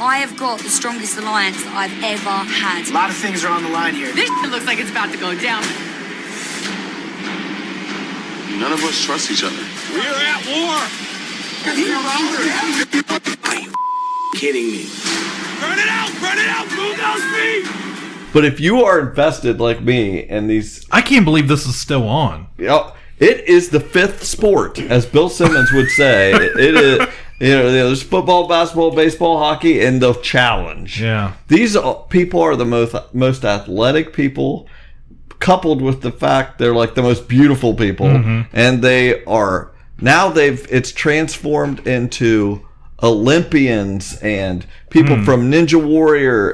I have got the strongest alliance that I've ever had. A lot of things are on the line here. This looks like it's about to go down. None of us trust each other. We're at war. Are you kidding me? Burn it out! Burn it out! Move those feet! But if you are invested like me in these, I can't believe this is still on. It is the fifth sport, as Bill Simmons would say. It is. There's football, basketball, baseball, hockey, and the challenge. Yeah. These people are the most athletic people, coupled with the fact they're like the most beautiful people, and they are now it's transformed into Olympians and people from Ninja Warrior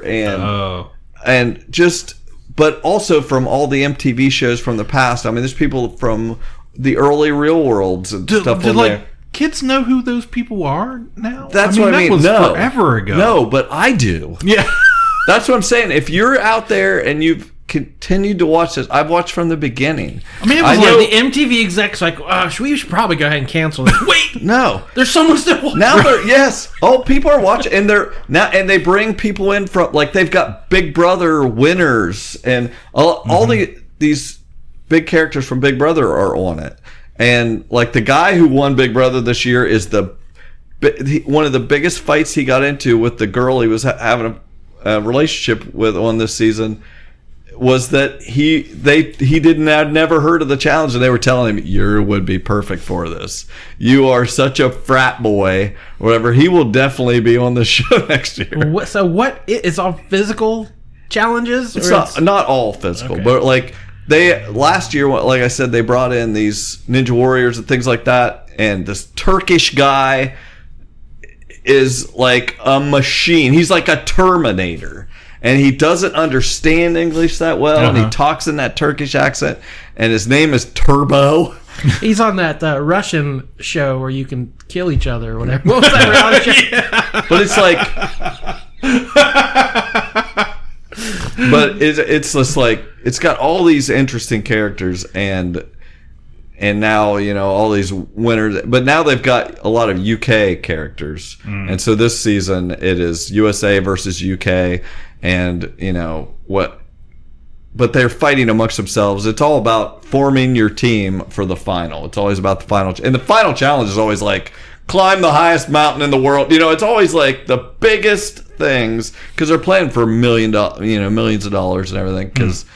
and just, but also from all the MTV shows from the past. I mean, there's people from the early Real Worlds and stuff on there. Kids know who those people are now? That's what I mean. That was forever ago. No, but I do. Yeah. That's what I'm saying. If you're out there and you've continued to watch this, I've watched from the beginning. I mean, it was like the MTV execs like, we should probably go ahead and cancel this. Wait, no, there's someone still watching. Now people are watching, and they bring people in from, like, they've got Big Brother winners and all these big characters from Big Brother are on it. And like the guy who won Big Brother this year is one of the biggest fights he got into with the girl he was having a relationship with on this season was that I'd never heard of the challenge, and they were telling him, you would be perfect for this. You are such a frat boy, whatever. He will definitely be on the show next year. So what is all physical challenges? It's not all physical, but like last year, like I said, they brought in these Ninja Warriors and things like that, and this Turkish guy is like a machine. He's like a Terminator. And he doesn't understand English that well, and he talks in that Turkish accent, and his name is Turbo. He's on that Russian show where you can kill each other or whatever. What was that reality show? Yeah. But it's like... but it's just like... It's got all these interesting characters, and now, all these winners. But now they've got a lot of UK characters. And so this season, it is USA versus UK. And but they're fighting amongst themselves. It's all about forming your team for the final. It's always about the final, and the final challenge is always like climb the highest mountain in the world. It's always like the biggest things because they're playing for millions of dollars and everything. Because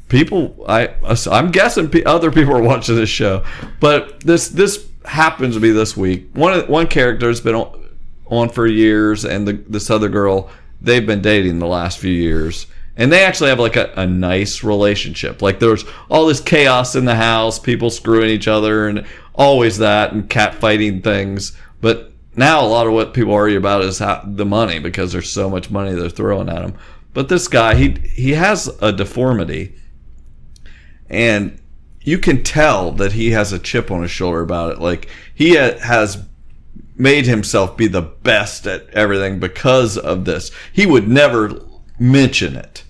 people, I'm guessing other people are watching this show, but this happens to be this week. One character has been on for years, and this other girl, they've been dating the last few years, and they actually have like a nice relationship. Like there's all this chaos in the house, people screwing each other, and always that, and cat fighting things. But now a lot of what people argue about is the money, because there's so much money they're throwing at him. But this guy, he has a deformity, and you can tell that he has a chip on his shoulder about it. Like he has made himself be the best at everything because of this. He would never mention it.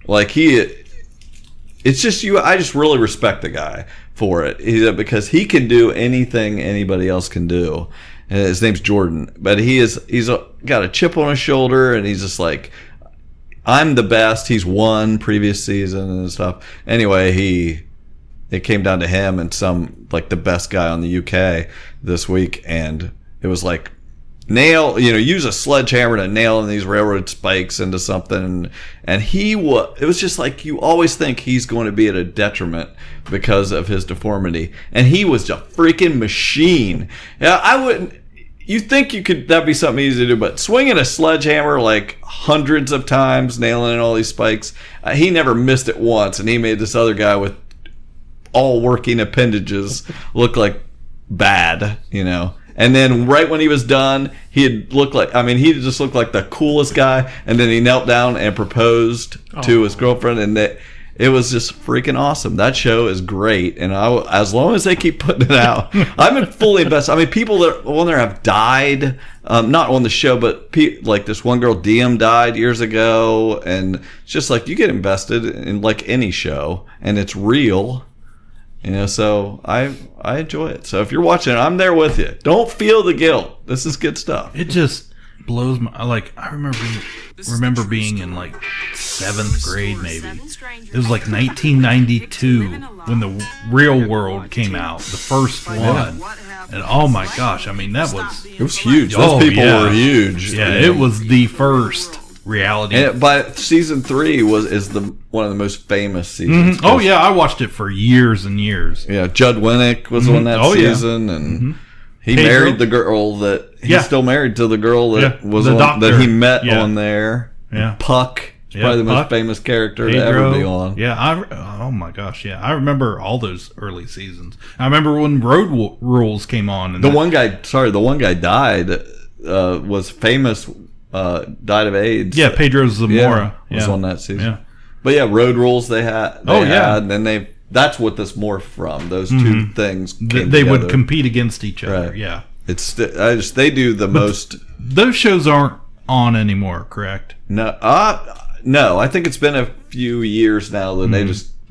Like it's just I just really respect the guy for it, because he can do anything anybody else can do. And his name's Jordan, but he's got a chip on his shoulder, and he's just like, I'm the best. He's won previous season and stuff. Anyway, it came down to him and some like the best guy on the UK this week, and it was like use a sledgehammer to nail in these railroad spikes into something, and it was just like, you always think he's going to be at a detriment because of his deformity, and he was a freaking machine. You think that'd be something easy to do, but swinging a sledgehammer like hundreds of times, nailing in all these spikes, he never missed it once, and he made this other guy with all working appendages look like bad, And then right when he was done, he just looked like the coolest guy. And then he knelt down and proposed to his girlfriend, and it was just freaking awesome. That show is great, and as long as they keep putting it out, I'm fully invested. I mean, people that on there have died, not on the show, but like this one girl, D&amp, died years ago, and it's just like you get invested in like any show, and it's real. So I enjoy it. So if you're watching it, I'm there with you. Don't feel the guilt. This is good stuff. It just blows my... I remember being in like 7th grade maybe. It was like 1992 when The Real World came out, the first one. And oh my gosh, I mean, it was huge. Those people were huge. Yeah, it was the first reality. And by season 3 is one of the most famous seasons. Mm-hmm. Oh yeah, I watched it for years and years. Yeah, Judd Winnick was on that season, and he married the girl that he's still married to the girl that was that he met on there. Yeah, Puck. Probably the most famous character to ever be on. Yeah, oh my gosh, yeah. I remember all those early seasons. I remember when Road Rules came on. And the one guy died, was famous, died of AIDS. Yeah, Pedro Zamora was on that season. Yeah. But yeah, Road Rules they had. And then that's what this morphed from. Those two things came they together. would compete against each other, right. Yeah. They do the most... Those shows aren't on anymore, correct? No, I think it's been a few years now that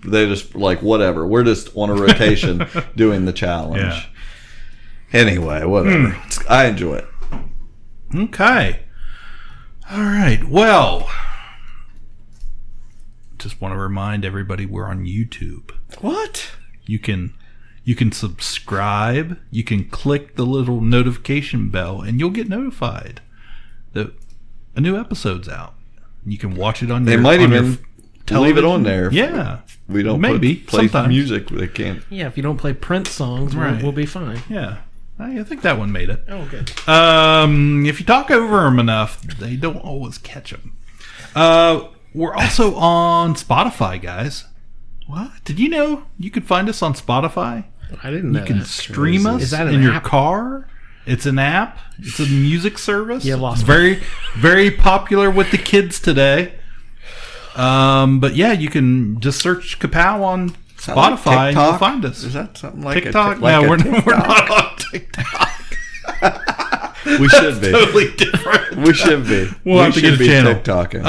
they just like, whatever. We're just on a rotation doing the challenge. Yeah. Anyway, whatever. I enjoy it. Okay. All right. Well, just want to remind everybody we're on YouTube. What? You can subscribe. You can click the little notification bell, and you'll get notified that a new episode's out. You can watch it on They your might on even leave it on there. Yeah. We don't play music. They can't. Yeah, if you don't play Prince songs, we'll be fine. Yeah. I think that one made it. Oh, good. If you talk over them enough, they don't always catch them. We're also on Spotify, guys. What? Did you know you could find us on Spotify? I didn't know. You can stream us in your car. It's an app. It's a music service. Yeah, lost very, very popular with the kids today. But yeah, you can just search Ka-Pow on Spotify and you'll find us. Is that something like TikTok? No, we're not on TikTok. We should be. Totally different. We should be. We'll have to get a channel. TikToking.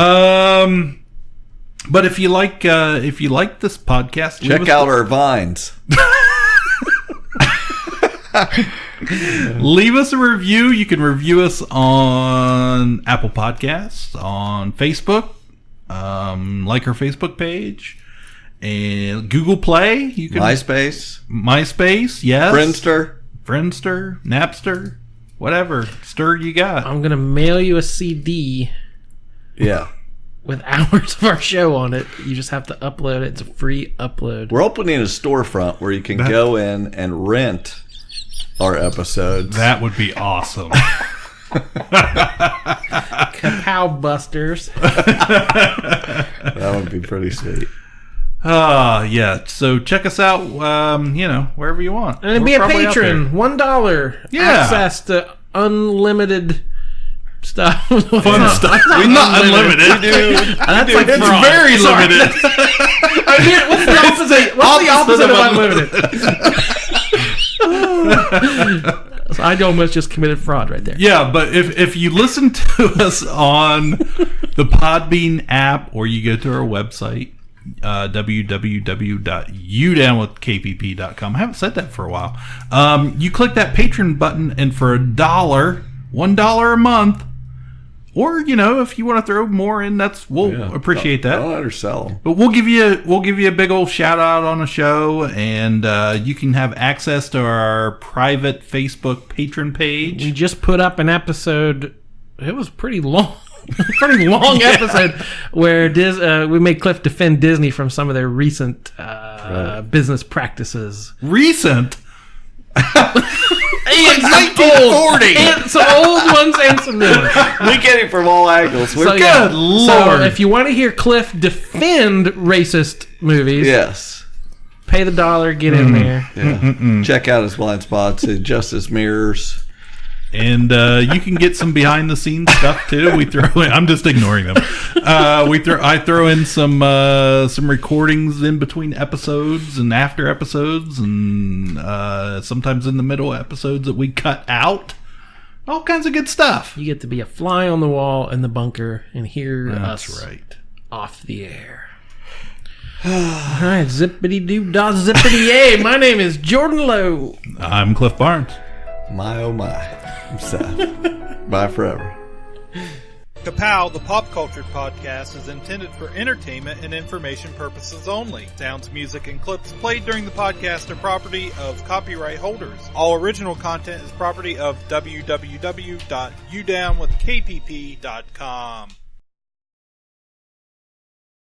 But if you like this podcast, check out our vines. Leave us a review. You can review us on Apple Podcasts, on Facebook, like our Facebook page, and Google Play. You can MySpace, yes. Friendster, Napster, whatever stir you got. I'm gonna mail you a CD. Yeah. With hours of our show on it. You just have to upload it. It's a free upload. We're opening a storefront where you can go in and rent our episodes. That would be awesome. Ka-Pow Busters. That would be pretty sweet. Yeah. So check us out, wherever you want. And be a patron. $1. Yeah. Access to unlimited stuff. Fun stuff. We're not unlimited. That's like it's fraud. very limited. What's the opposite? What's the opposite of unlimited? So I almost just committed fraud right there. Yeah, but if you listen to us on the Podbean app, or you go to our website, www.udownwithkpp.com. I haven't said that for a while. You click that Patreon button, and for $1 a month, or if you want to throw more in, we'll appreciate that. Don't undersell them. But we'll give you a big old shout out on the show, and you can have access to our private Facebook patron page. We just put up an episode. It was pretty long. Pretty long episode where we made Cliff defend Disney from some of their recent business practices. Recent? And 1940. And some old ones and some new ones. We get it from all angles. We're good Lord. So if you want to hear Cliff defend racist movies, yes, pay the $1, get in there. Yeah. Check out his blind spots, his Justice Mirrors. And you can get some behind the scenes stuff too. We throw in, I'm just ignoring them. I throw in some recordings in between episodes and after episodes, and sometimes in the middle episodes that we cut out. All kinds of good stuff. You get to be a fly on the wall in the bunker and hear us right. off the air. All right, zippity doo dah zippity yay. My name is Jordan Lowe. I'm Cliff Barnes. My oh my. I'm sad. Bye forever. Ka-Pow, the pop culture podcast, is intended for entertainment and information purposes only. Sounds, music, and clips played during the podcast are property of copyright holders. All original content is property of www.udownwithkpp.com.